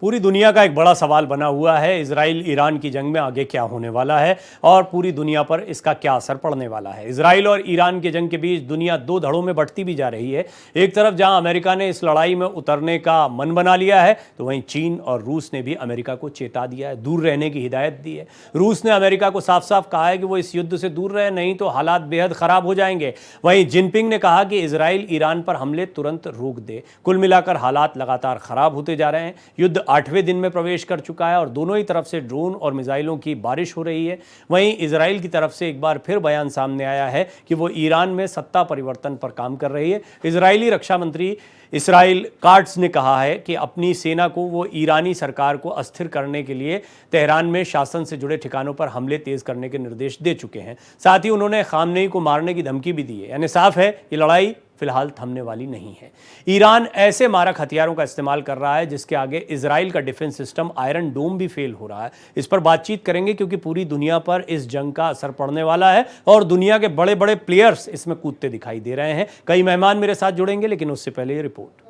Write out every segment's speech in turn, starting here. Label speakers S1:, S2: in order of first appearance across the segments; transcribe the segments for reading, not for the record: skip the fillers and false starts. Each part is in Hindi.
S1: पूरी दुनिया का एक बड़ा सवाल बना हुआ है, इजराइल ईरान की जंग में आगे क्या होने वाला है और पूरी दुनिया पर इसका क्या असर पड़ने वाला है। इजराइल और ईरान की जंग के बीच दुनिया दो धड़ों में बढ़ती भी जा रही है। एक तरफ जहां अमेरिका ने इस लड़ाई में उतरने का मन बना लिया है, तो वहीं चीन और रूस ने भी अमेरिका को चेता दिया है, दूर रहने की हिदायत दी है। रूस ने अमेरिका को साफ साफ कहा है कि वो इस युद्ध से दूर रहे, नहीं तो हालात बेहद खराब हो जाएंगे। वहीं जिनपिंग ने कहा कि इजराइल ईरान पर हमले तुरंत रोक दे। कुल मिलाकर हालात लगातार खराब होते जा रहे हैं। युद्ध 8वें दिन में प्रवेश कर चुका है और दोनों ही तरफ से ड्रोन और मिसाइलों की बारिश हो रही है। वहीं इजराइल की तरफ से एक बार फिर बयान सामने आया है कि वो ईरान में सत्ता परिवर्तन पर काम कर रही है। इजरायली रक्षा मंत्री इसराइल काट्स ने कहा है कि अपनी सेना को वो ईरानी सरकार को अस्थिर करने के लिए तेहरान में शासन से जुड़े ठिकानों पर हमले तेज करने के निर्देश दे चुके हैं। साथ ही उन्होंने खामनेई को मारने की धमकी भी दी है। यानी साफ है ये लड़ाई फिलहाल थमने वाली नहीं है। ईरान ऐसे मारक हथियारों का इस्तेमाल कर रहा है जिसके आगे इजराइल का डिफेंस सिस्टम आयरन डोम भी फेल हो रहा है। इस पर बातचीत करेंगे क्योंकि पूरी दुनिया पर इस जंग का असर पड़ने वाला है और दुनिया के बड़े बड़े प्लेयर्स इसमें कूदते दिखाई दे रहे हैं। कई मेहमान मेरे साथ जुड़ेंगे, लेकिन उससे पहले ये रिपोर्ट।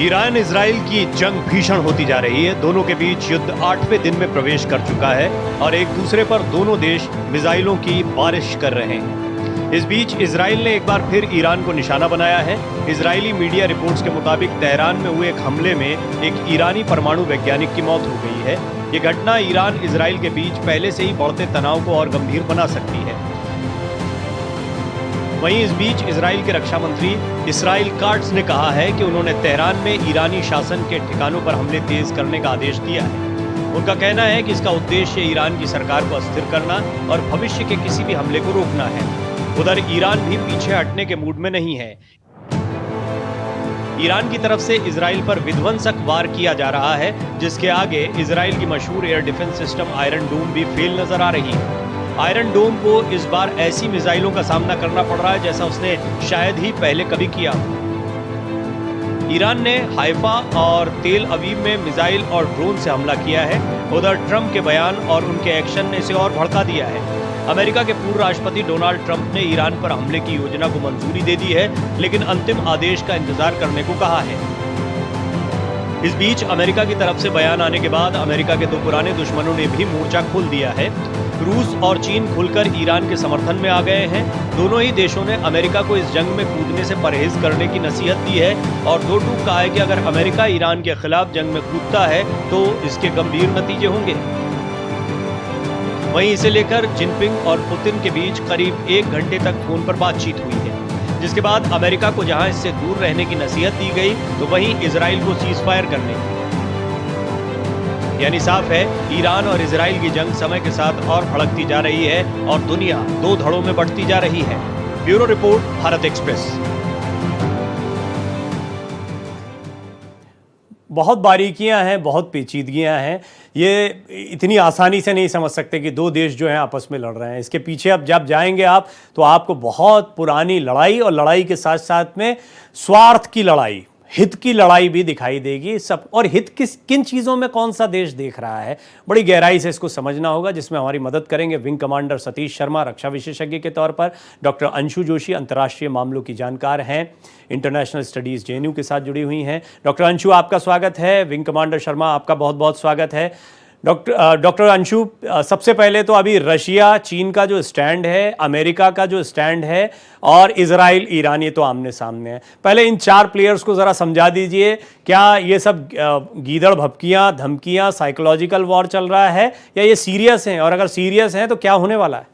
S1: ईरान इजराइल की जंग भीषण होती जा रही है। दोनों के बीच युद्ध 8वें दिन में प्रवेश कर चुका है और एक दूसरे पर दोनों देश मिसाइलों की बारिश कर रहे हैं। इस बीच इजराइल ने एक बार फिर ईरान को निशाना बनाया है। इजरायली मीडिया रिपोर्ट्स के मुताबिक तेहरान में हुए एक हमले में एक ईरानी परमाणु वैज्ञानिक की मौत हो गई है। ये घटना ईरान इजराइल के बीच पहले से ही बढ़ते तनाव को और गंभीर बना सकती है। वहीं इस बीच इजराइल के रक्षा मंत्री इसराइल काट्स ने कहा है कि उन्होंने तेहरान में ईरानी शासन के ठिकानों पर हमले तेज करने का आदेश दिया है। उनका कहना है कि इसका उद्देश्य ईरान की सरकार को अस्थिर करना और भविष्य के किसी भी हमले को रोकना है। उधर ईरान भी पीछे हटने के मूड में नहीं है। ईरान की तरफ से इजराइल पर विध्वंसक वार किया जा रहा है, जिसके आगे इजराइल की मशहूर एयर डिफेंस सिस्टम आयरन डोम भी फेल नजर आ रही है। आयरन डोम को इस बार ऐसी मिसाइलों का सामना करना पड़ रहा है जैसा उसने शायद ही पहले कभी किया। ईरान ने हाइफा और तेल अवीव में मिसाइल और ड्रोन से हमला किया है। उधर ट्रंप के बयान और उनके एक्शन ने इसे और भड़का दिया है। अमेरिका के पूर्व राष्ट्रपति डोनाल्ड ट्रंप ने ईरान पर हमले की योजना को मंजूरी दे दी है, लेकिन अंतिम आदेश का इंतजार करने को कहा है। इस बीच अमेरिका की तरफ से बयान आने के बाद अमेरिका के दो पुराने दुश्मनों ने भी मोर्चा खोल दिया है। रूस और चीन खुलकर ईरान के समर्थन में आ गए हैं। दोनों ही देशों ने अमेरिका को इस जंग में कूदने से परहेज करने की नसीहत दी है और दो टूक कहा है कि अगर अमेरिका ईरान के खिलाफ जंग में कूदता है तो इसके गंभीर नतीजे होंगे। वहीं इसे लेकर जिनपिंग और पुतिन के बीच करीब 1 घंटे तक फोन पर बातचीत हुई है, जिसके बाद अमेरिका को जहां इससे दूर रहने की नसीहत दी गई तो वहीं इजराइल को सीज फायर करने की। यानी साफ है ईरान और इजराइल की जंग समय के साथ और भड़कती जा रही है और दुनिया दो धड़ों में बढ़ती जा रही है। Bureau report, Bharat express. बहुत बारीकियां हैं, बहुत पेचीदगियां हैं। ये इतनी आसानी से नहीं समझ सकते कि दो देश जो हैं आपस में लड़ रहे हैं। इसके पीछे अब जब जाएंगे आप तो आपको बहुत पुरानी लड़ाई और लड़ाई के साथ साथ में स्वार्थ की लड़ाई, हित की लड़ाई भी दिखाई देगी। सब और हित किन चीज़ों में कौन सा देश देख रहा है, बड़ी गहराई से इसको समझना होगा, जिसमें हमारी मदद करेंगे विंग कमांडर सतीश शर्मा, रक्षा विशेषज्ञ के तौर पर, डॉक्टर अंशु जोशी, अंतर्राष्ट्रीय मामलों की जानकार हैं, इंटरनेशनल स्टडीज़ जेएनयू के साथ जुड़ी हुई हैं। डॉक्टर अंशु, आपका स्वागत है। विंग कमांडर शर्मा, आपका बहुत बहुत स्वागत है। डॉक्टर अंशु, सबसे पहले तो अभी रशिया चीन का जो स्टैंड है, अमेरिका का जो स्टैंड है और इजराइल ईरान, ये तो आमने सामने है। पहले इन चार प्लेयर्स को ज़रा समझा दीजिए, क्या ये सब गीदड़ भभकियाँ, धमकियाँ, साइकोलॉजिकल वॉर चल रहा है या ये सीरियस हैं, और अगर सीरियस हैं तो क्या होने वाला है?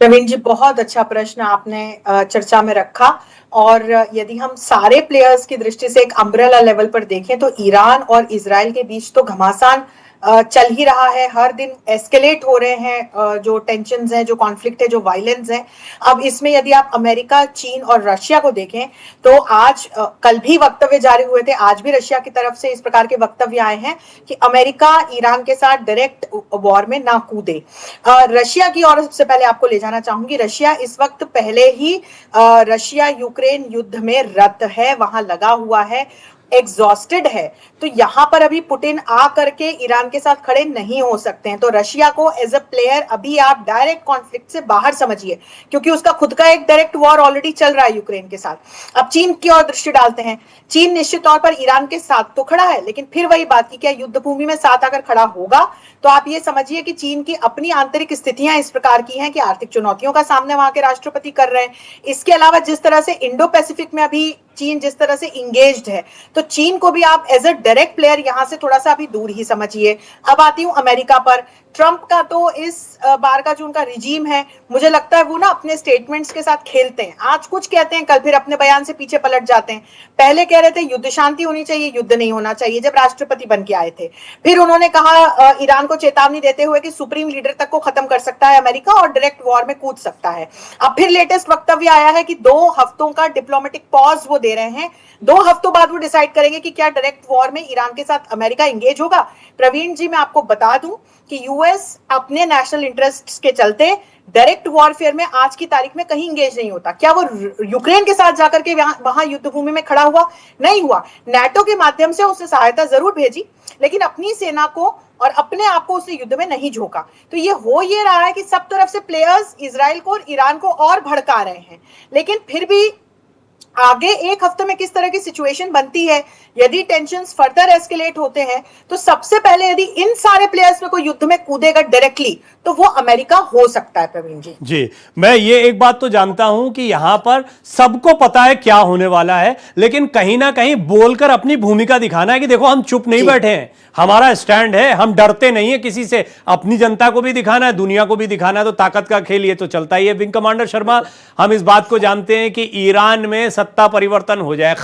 S2: प्रवीण जी, बहुत अच्छा प्रश्न आपने चर्चा में रखा। और यदि हम सारे प्लेयर्स की दृष्टि से एक अम्ब्रेला लेवल पर देखें तो ईरान और इजराइल के बीच तो घमासान चल ही रहा है। हर दिन एस्केलेट हो रहे हैं जो टेंशन्स हैं, जो कॉन्फ्लिक्ट है, जो वायलेंस है। अब इसमें यदि आप अमेरिका, चीन और रशिया को देखें तो आज कल भी वक्तव्य जारी हुए थे, आज भी रशिया की तरफ से इस प्रकार के वक्तव्य आए हैं कि अमेरिका ईरान के साथ डायरेक्ट वॉर में ना कूदे। रशिया की ओर सबसे पहले आपको ले जाना चाहूंगी। रशिया इस वक्त पहले ही रशिया यूक्रेन युद्ध में रत है, वहां लगा हुआ है। एग्जॉस्टेड है, तो यहां पर अभी पुतिन आ करके ईरान के साथ खड़े नहीं हो सकते हैं। तो रशिया को एज अ प्लेयर अभी आप डायरेक्ट कॉन्फ्लिक्ट से बाहर समझिए, क्योंकि उसका खुद का एक डायरेक्ट वॉर ऑलरेडी चल रहा है यूक्रेन के साथ। अब चीन की ओर दृष्टि डालते हैं। चीन निश्चित तौर पर ईरान के साथ तो खड़ा है, लेकिन फिर वही बात की क्या युद्ध भूमि में साथ अगर खड़ा होगा तो आप ये समझिए कि चीन की अपनी आंतरिक स्थितियां इस प्रकार की हैं कि आर्थिक चुनौतियों का सामना वहां के राष्ट्रपति कर रहे हैं। इसके अलावा जिस तरह से इंडो पैसिफिक में अभी चीन जिस तरह से इंगेज्ड है, तो चीन को भी आप एज अ डायरेक्ट प्लेयर यहां से थोड़ा सा अभी दूर ही समझिए। अब आती हूं अमेरिका पर। ट्रंप का तो इस बार का जो उनका रिजीम है, मुझे लगता है वो ना अपने स्टेटमेंट्स के साथ खेलते हैं। आज कुछ कहते हैं, कल फिर अपने बयान से पीछे पलट जाते हैं। पहले कह रहे थे युद्ध शांति होनी चाहिए, युद्ध नहीं होना चाहिए, जब राष्ट्रपति बन के आए थे। फिर उन्होंने कहा ईरान को चेतावनी देते हुए कि सुप्रीम लीडर तक को खत्म कर सकता है अमेरिका और डायरेक्ट वॉर में कूद सकता है। अब फिर लेटेस्ट वक्तव्य आया है कि 2 हफ्तों का डिप्लोमेटिक पॉज वो दे रहे हैं। 2 हफ्तों बाद वो डिसाइड करेंगे कि क्या डायरेक्ट वॉर में ईरान के साथ अमेरिका इंगेज होगा। प्रवीण जी, मैं आपको बता दूं कि यूएस अपने नेशनल इंटरेस्ट के चलते डायरेक्ट वॉरफेयर में आज की तारीख में कहीं इंगेज नहीं होता। क्या वो यूक्रेन के साथ जाकर के वहां युद्ध भूमि में खड़ा हुआ? नहीं हुआ। नाटो के माध्यम से उसने सहायता जरूर भेजी, लेकिन अपनी सेना को और अपने आप को उसने युद्ध में नहीं झोंका। तो ये हो ये रहा है कि सब तरफ से प्लेयर्स इजराइल को और ईरान को और भड़का रहे हैं। लेकिन फिर भी आगे एक हफ्ते में किस तरह की सिचुएशन बनती है, यदि टेंशंस फर्दर एस्केलेट होते हैं, तो सबसे पहले यदि इन सारे प्लेयर्स में कोई युद्ध में कूदेगा डायरेक्टली, तो वो अमेरिका हो सकता है। प्रवीण जी,
S1: मैं ये एक बात तो जानता हूं कि यहां पर सबको पता है क्या होने वाला है, लेकिन कहीं ना कहीं बोलकर अपनी भूमिका दिखाना है कि देखो हम चुप नहीं बैठे हैं, हमारा स्टैंड है, हम डरते नहीं है किसी से। अपनी जनता को भी दिखाना है, दुनिया को भी दिखाना है, तो ताकत का खेल ये तो चलता ही है। विंग कमांडर शर्मा, हम इस बात को जानते हैं कि ईरान में सत्ता परिवर्तन हो जाए,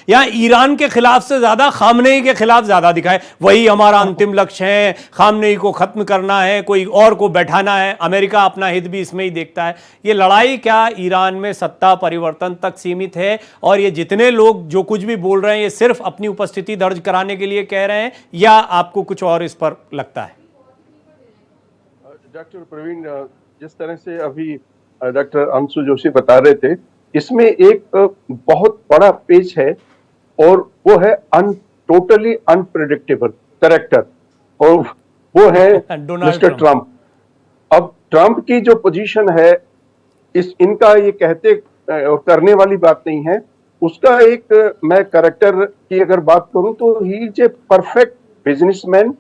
S1: यहां ईरान के खिलाफ से ज्यादा खामनेई के खिलाफ ज्यादा दिखाए, वही हमारा अंतिम लक्ष्य है, खामनेई को खत्म करना है, कोई और को बैठाना है, अमेरिका अपना हित भी इसमें ही देखता है। ये लड़ाई क्या ईरान में सत्ता परिवर्तन तक सीमित है, और ये जितने लोग जो कुछ भी बोल रहे हैं ये सिर्फ अपनी उपस्थिति दर्ज कराने के लिए कह रहे हैं, या आपको कुछ और इस पर लगता है?
S3: डॉक्टर प्रवीण, जिस तरह से अभी डॉक्टर अंशु जोशी बता रहे थे, इसमें एक बहुत बड़ा पेच है, और वो है टोटली अनप्रेडिक्टेबल कैरेक्टर, और वो है मिस्टर ट्रंप। अब ट्रंप की जो पोजीशन है, इनका ये कहते और करने वाली बात नहीं है। उसका एक मैं कैरेक्टर की अगर बात करूं तो he is a perfect businessman,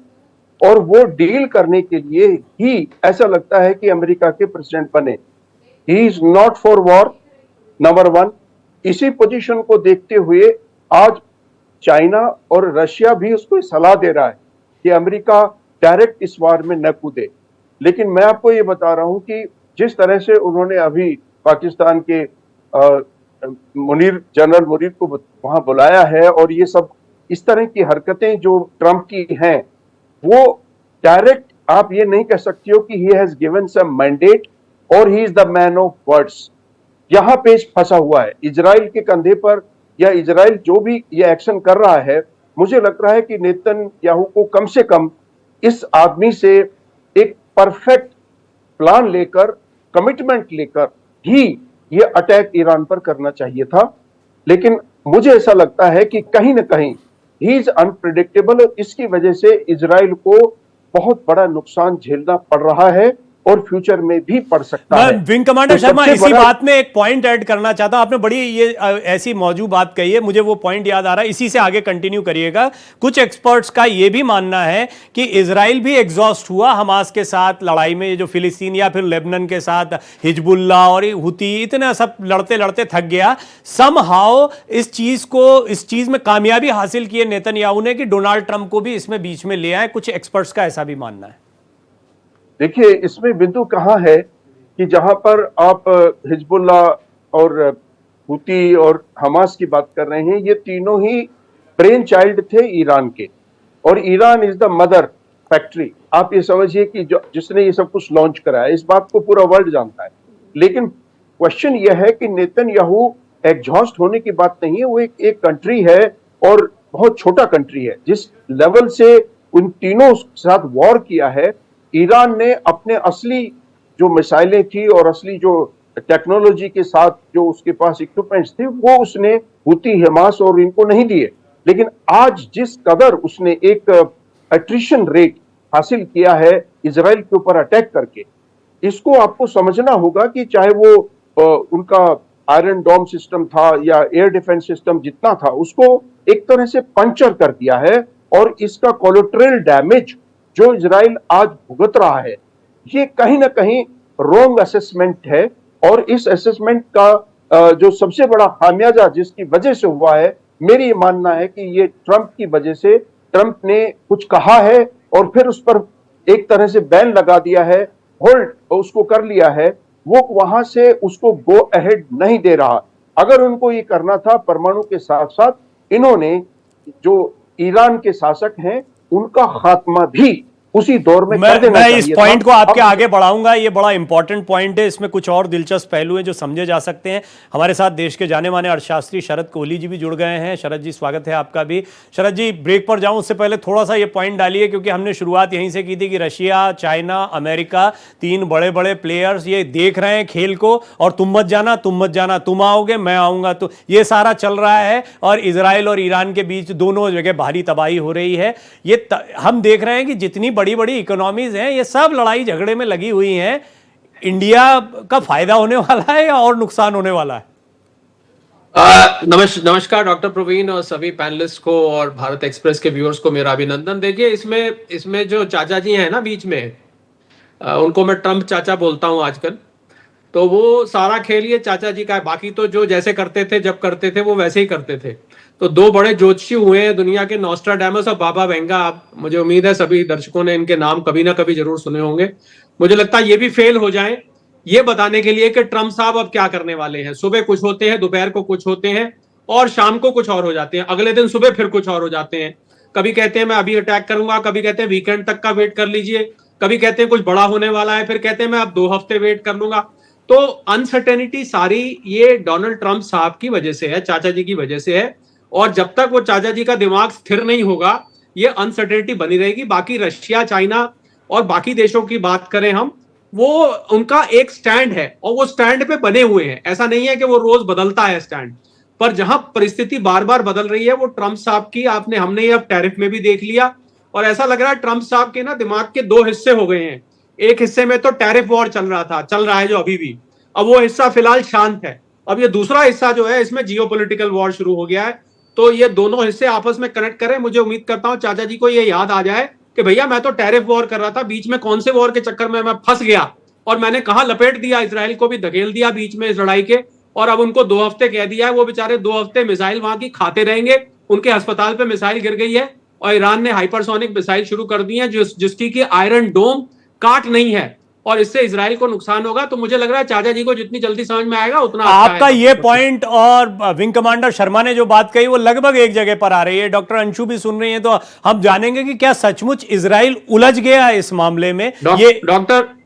S3: और वो डील करने के लिए ही ऐसा लगता है कि अमेरिका के प्रेसिडेंट बने। He is not for war, number 1। इसी पोजीशन को देखते हुए आज चाइना और रशिया भी उसको सलाह दे रहा है कि अमेरिका डायरेक्ट इस वार में न कूदे। लेकिन मैं आपको ये बता रहा हूं कि जिस तरह से उन्होंने अभी पाकिस्तान के जनरल मुनीर को वहां बुलाया है, और ये सब इस तरह की हरकतें जो ट्रंप की हैं, वो डायरेक्ट आप ये नहीं कह सकती हो कि he has given some mandate और he is the man of words. यहां पेच फंसा हुआ है इजराइल के कंधे पर, या इजराइल जो भी ये एक्शन कर रहा है, मुझे लग रहा है कि नेतन्याहू को कम से कम इस आदमी से एक परफेक्ट प्लान लेकर, कमिटमेंट लेकर ही ये अटैक ईरान पर करना चाहिए था। लेकिन मुझे ऐसा लगता है कि कहीं ना कहीं ही इज अनप्रिडिक्टेबल, इसकी वजह से इजराइल को बहुत बड़ा नुकसान झेलना पड़ रहा है, और फ्यूचर में भी पड़ सकता है।
S1: विंग कमांडर शर्मा, इसी बात में एक पॉइंट ऐड करना चाहता हूं। आपने बड़ी ये ऐसी मौजूद बात कही है, मुझे वो पॉइंट याद आ रहा है, इसी से आगे कंटिन्यू करिएगा। कुछ एक्सपर्ट्स का ये भी मानना है कि इजराइल भी एग्जॉस्ट हुआ हमास के साथ लड़ाई में, ये जो फिलिस्तीन या फिर लेबनान के साथ हिजबुल्ला और हुती, इतना सब लड़ते लड़ते थक गया। समहाउ इस चीज में कामयाबी हासिल की है नेतन्याहू ने कि डोनाल्ड ट्रंप को भी इसमें बीच में ले आए। कुछ एक्सपर्ट्स का ऐसा भी मानना है।
S3: देखिए, इसमें बिंदु कहां है कि जहां पर आप हिजबुल्ला और हुती और हमास की बात कर रहे हैं, ये तीनों ही ब्रेन चाइल्ड थे ईरान के, और Iran is the mother factory. आप ये समझिए कि जिसने ये सब कुछ लॉन्च कराया, इस बात को पूरा वर्ल्ड जानता है। लेकिन क्वेश्चन ये है कि नेतन्याहू एग्जॉस्ट होने की बात नहीं है, वो एक कंट्री है, और बहुत छोटा कंट्री है। जिस लेवल से उन तीनों के साथ वॉर किया है, ईरान ने अपने असली जो मिसाइलें थी और असली जो टेक्नोलॉजी के साथ जो उसके पास इक्विपमेंट्स थे, वो उसने हुती, हमास और इनको नहीं दिए। लेकिन आज जिस कदर उसने एक एट्रिशन रेट हासिल किया है इजराइल के ऊपर अटैक करके, इसको आपको समझना होगा कि चाहे वो उनका आयरन डोम सिस्टम था या एयर डिफेंस सिस्टम जितना था, उसको एक तरह से पंचर कर दिया है। और इसका कोलेटरल डैमेज जो इजराइल आज भुगत रहा है, ये कहीं ना कहीं रॉन्ग असेसमेंट है। और इस असेसमेंट का जो सबसे बड़ा खामियाजा जिसकी वजह से हुआ है, मेरी मानना है कि ये ट्रंप की वजह से, ट्रंप ने कुछ कहा है और फिर उस पर एक तरह से बैन लगा दिया है, होल्ड उसको कर लिया है, वो वहां से उसको गो अहेड नहीं दे रहा। अगर उनको ये करना था परमाणु के साथ साथ, इन्होंने जो ईरान के शासक हैं उनका खात्मा भी उसी दौर में कर देना
S1: मैं
S3: चाहिए
S1: इस
S3: था।
S1: पॉइंट को आपके आगे बढ़ाऊंगा, ये बड़ा इंपॉर्टेंट पॉइंट है, इसमें कुछ और दिलचस्प पहलू हैं जो समझे जा सकते हैं। हमारे साथ देश के जाने माने अर्थशास्त्री शरद कोहली जी भी जुड़ गए हैं। शरद जी, स्वागत है आपका भी। शरद जी, ब्रेक पर जाऊं उससे पहले थोड़ा सा ये पॉइंट डालिए, क्योंकि हमने शुरुआत यहीं से की थी कि रशिया, चाइना, अमेरिका, तीन बड़े बड़े प्लेयर्स ये देख रहे हैं खेल को, और तुम मत जाना, तुम मत जाना, तुम आओगे मैं आऊंगा, तो ये सारा चल रहा है। और इजराइल और ईरान के बीच दोनों जगह भारी तबाही हो रही है। हम देख रहे हैं कि जितनी बड़ी बड़ी इकोनॉमी हैं, ये सब लड़ाई झगड़े में लगी हुई हैं। इंडिया का फायदा होने वाला है या और नुकसान होने वाला है?
S4: नमस्कार डॉक्टर प्रवीण और सभी पैनलिस्ट को और भारत एक्सप्रेस के व्यूअर्स को मेरा अभिनंदन। देखिए, इसमें जो चाचा जी हैं ना बीच में, उनको मैं ट्रम्प चाचा बोलता हूं आजकल। तो वो सारा खेल ये चाचा जी का है। बाकी तो जो जैसे करते थे, जब करते थे, वो वैसे ही करते थे। तो दो बड़े ज्योतिषी हुए हैं दुनिया के, नॉस्ट्राडामस और बाबा वेंगा। मुझे उम्मीद है सभी दर्शकों ने इनके नाम कभी ना कभी जरूर सुने होंगे। मुझे लगता है ये भी फेल हो जाएं ये बताने के लिए कि ट्रम्प साहब अब क्या करने वाले हैं। सुबह कुछ होते हैं, दोपहर को कुछ होते हैं, और शाम को कुछ और हो जाते हैं, अगले दिन सुबह फिर कुछ और हो जाते हैं। कभी कहते हैं मैं अभी अटैक करूंगा, कभी कहते हैं वीकेंड तक का वेट कर लीजिए, कभी कहते हैं कुछ बड़ा होने वाला है, फिर कहते हैं मैं अब 2 हफ्ते वेट कर लूंगा। तो अनसर्टेनिटी सारी ये डोनाल्ड ट्रंप साहब की वजह से है, चाचा जी की वजह से है। और जब तक वो चाचा जी का दिमाग स्थिर नहीं होगा, ये अनसर्टेनिटी बनी रहेगी। बाकी रशिया, चाइना और बाकी देशों की बात करें हम, वो उनका एक स्टैंड है और वो स्टैंड पे बने हुए हैं। ऐसा नहीं है कि वो रोज बदलता है स्टैंड, पर जहां परिस्थिति बार बार बदल रही है वो ट्रंप साहब की हमने ये अब टैरिफ में भी देख लिया। और ऐसा लग रहा है ट्रंप साहब के ना दिमाग के 2 हिस्से हो गए हैं। एक हिस्से में तो टैरिफ वॉर चल रहा है जो अभी भी, अब वो हिस्सा फिलहाल शांत है। अब ये दूसरा हिस्सा जो है, इसमें जियोपॉलिटिकल वॉर शुरू हो गया है। तो ये दोनों हिस्से आपस में कनेक्ट करें। मुझे उम्मीद करता हूं चाचा जी को ये याद आ जाए कि भैया मैं तो टैरिफ वॉर कर रहा था, बीच में कौन से वॉर के चक्कर में मैं फंस गया, और मैंने कहा लपेट दिया, इसराइल को भी धकेल दिया बीच में इस लड़ाई के। और अब उनको 2 हफ्ते कह दिया है, वो बेचारे 2 हफ्ते मिसाइल वहां की खाते रहेंगे। उनके अस्पताल पे मिसाइल गिर गई है और ईरान ने हाइपरसोनिक मिसाइल शुरू कर दी है जिसकी की आयरन डोम काट नहीं है, और इससे इजराइल को नुकसान होगा। तो मुझे लग रहा है चाचा जी को जितनी जल्दी समझ में आएगा उतना
S1: आपका ये पॉइंट और विंग कमांडर शर्मा ने जो बात कही वो लगभग एक जगह पर आ रही है। डॉक्टर अंशु भी सुन रही हैं, तो हम जानेंगे कि क्या सचमुच इजराइल उलझ गया है इस मामले में। ये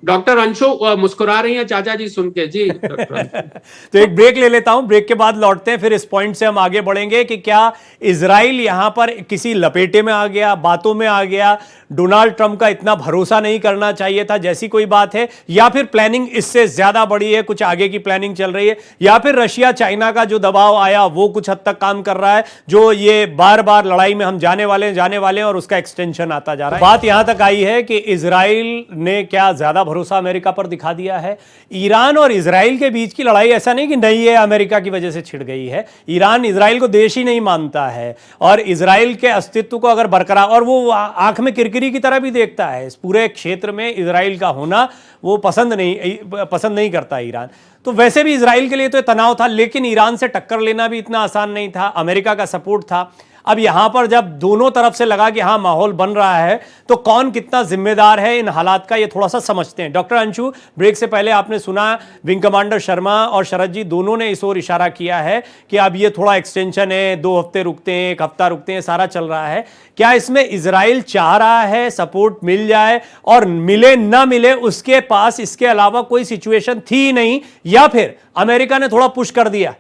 S4: डॉक्टर अंशु मुस्कुरा रही हैं चाचा जी सुन के जी।
S1: तो एक ब्रेक ले लेता हूं, ब्रेक के बाद लौटते हैं, फिर इस पॉइंट से हम आगे बढ़ेंगे कि क्या इजराइल यहां पर किसी लपेटे में आ गया, बातों में आ गया, डोनाल्ड ट्रंप का इतना भरोसा नहीं करना चाहिए था जैसी कोई बात है, या फिर प्लानिंग इससे ज्यादा बड़ी है, कुछ आगे की प्लानिंग चल रही है, या फिर रशिया चाइना का जो दबाव आया वो कुछ हद तक काम कर रहा है, जो ये बार बार लड़ाई में हम जाने वाले हैं और उसका एक्सटेंशन आता जा रहा है। बात यहां तक आई है कि इजराइल ने क्या ज्यादा भरोसा अमेरिका पर दिखा दिया है। ईरान और इजराइल के बीच की लड़ाई ऐसा नहीं कि नहीं है अमेरिका की वजह से छिड़ गई है। ईरान इजराइल को देश ही नहीं मानता है और इजराइल के अस्तित्व को अगर बरकरार, और वो आंख में किरकिरी की तरह भी देखता है, इस पूरे क्षेत्र में इजराइल का होना वो पसंद नहीं करता ईरान। तो वैसे भी इजराइल के लिए तो तनाव था, लेकिन ईरान से टक्कर लेना भी इतना आसान नहीं था। अमेरिका का सपोर्ट था। अब यहां पर जब दोनों तरफ से लगा कि हां माहौल बन रहा है, तो कौन कितना जिम्मेदार है इन हालात का, ये थोड़ा सा समझते हैं। डॉक्टर अंशु, ब्रेक से पहले आपने सुना विंग कमांडर शर्मा और शरद जी दोनों ने इस ओर इशारा किया है कि अब ये थोड़ा एक्सटेंशन है, 2 हफ्ते रुकते हैं, 1 हफ्ता रुकते हैं, सारा चल रहा है। क्या इसमें इजराइल चाह रहा है सपोर्ट मिल जाए, और मिले ना मिले उसके पास इसके अलावा कोई सिचुएशन थी ही नहीं, या फिर अमेरिका ने थोड़ा पुश कर दिया?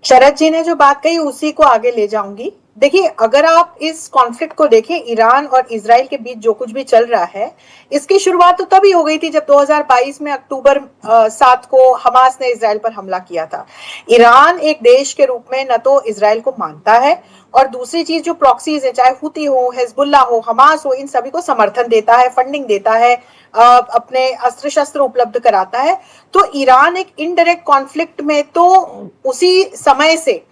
S2: शरद जी ने जो बात कही उसी को आगे ले जाऊंगी। देखिए, अगर आप इस कॉन्फ्लिक्ट को देखें, ईरान और इजराइल के बीच जो कुछ भी चल रहा है, इसकी शुरुआत तो तभी हो गई थी जब 2022 में अक्टूबर 7 को हमास ने इजराइल पर हमला किया था। ईरान एक देश के रूप में न तो इजराइल को मानता है, और दूसरी चीज जो प्रॉक्सीज है, चाहे हुती हो, हिजबुल्लाह हो, हमास हो, इन सभी को समर्थन देता है, फंडिंग देता है, अपने अस्त्र शस्त्र उपलब्ध कराता है। तो ईरान एक इनडायरेक्ट कॉन्फ्लिक्ट में तो उसी समय से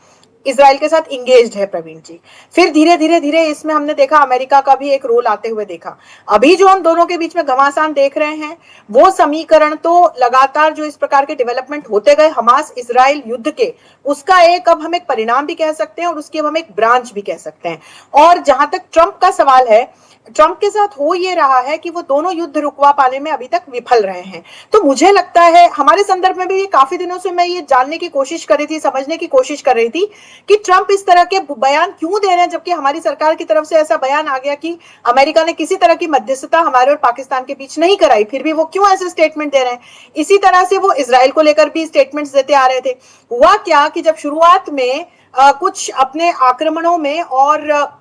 S2: इजराइल के साथ इंगेज्ड है प्रवीण जी। फिर धीरे धीरे धीरे इसमें हमने देखा अमेरिका का भी एक रोल आते हुए देखा। अभी जो हम दोनों के बीच में घमासान देख रहे हैं, वो समीकरण तो लगातार जो इस प्रकार के डेवलपमेंट होते गए हमास इजराइल युद्ध के, उसका एक अब हम एक परिणाम भी कह सकते हैं और उसकी अब हम एक ब्रांच भी कह सकते हैं। और जहां तक ट्रंप का सवाल है, ट्रंप के साथ हो ये रहा है कि वो दोनों युद्ध रुकवा पाने में अभी तक विफल रहे हैं। तो मुझे लगता है हमारे संदर्भ में भी काफी दिनों से मैं ये जानने की कोशिश कर रही थी, समझने की कोशिश कर रही थी कि ट्रंप इस तरह के बयान क्यों दे रहे हैं, जबकि हमारी सरकार की तरफ से ऐसा बयान आ गया कि अमेरिका ने किसी तरह की मध्यस्थता हमारे और पाकिस्तान के बीच नहीं कराई, फिर भी वो क्यों ऐसे स्टेटमेंट दे रहे हैं। इसी तरह से वो इजराइल को लेकर भी स्टेटमेंट्स देते आ रहे थे। हुआ क्या कि जब शुरुआत में कुछ अपने आक्रमणों में और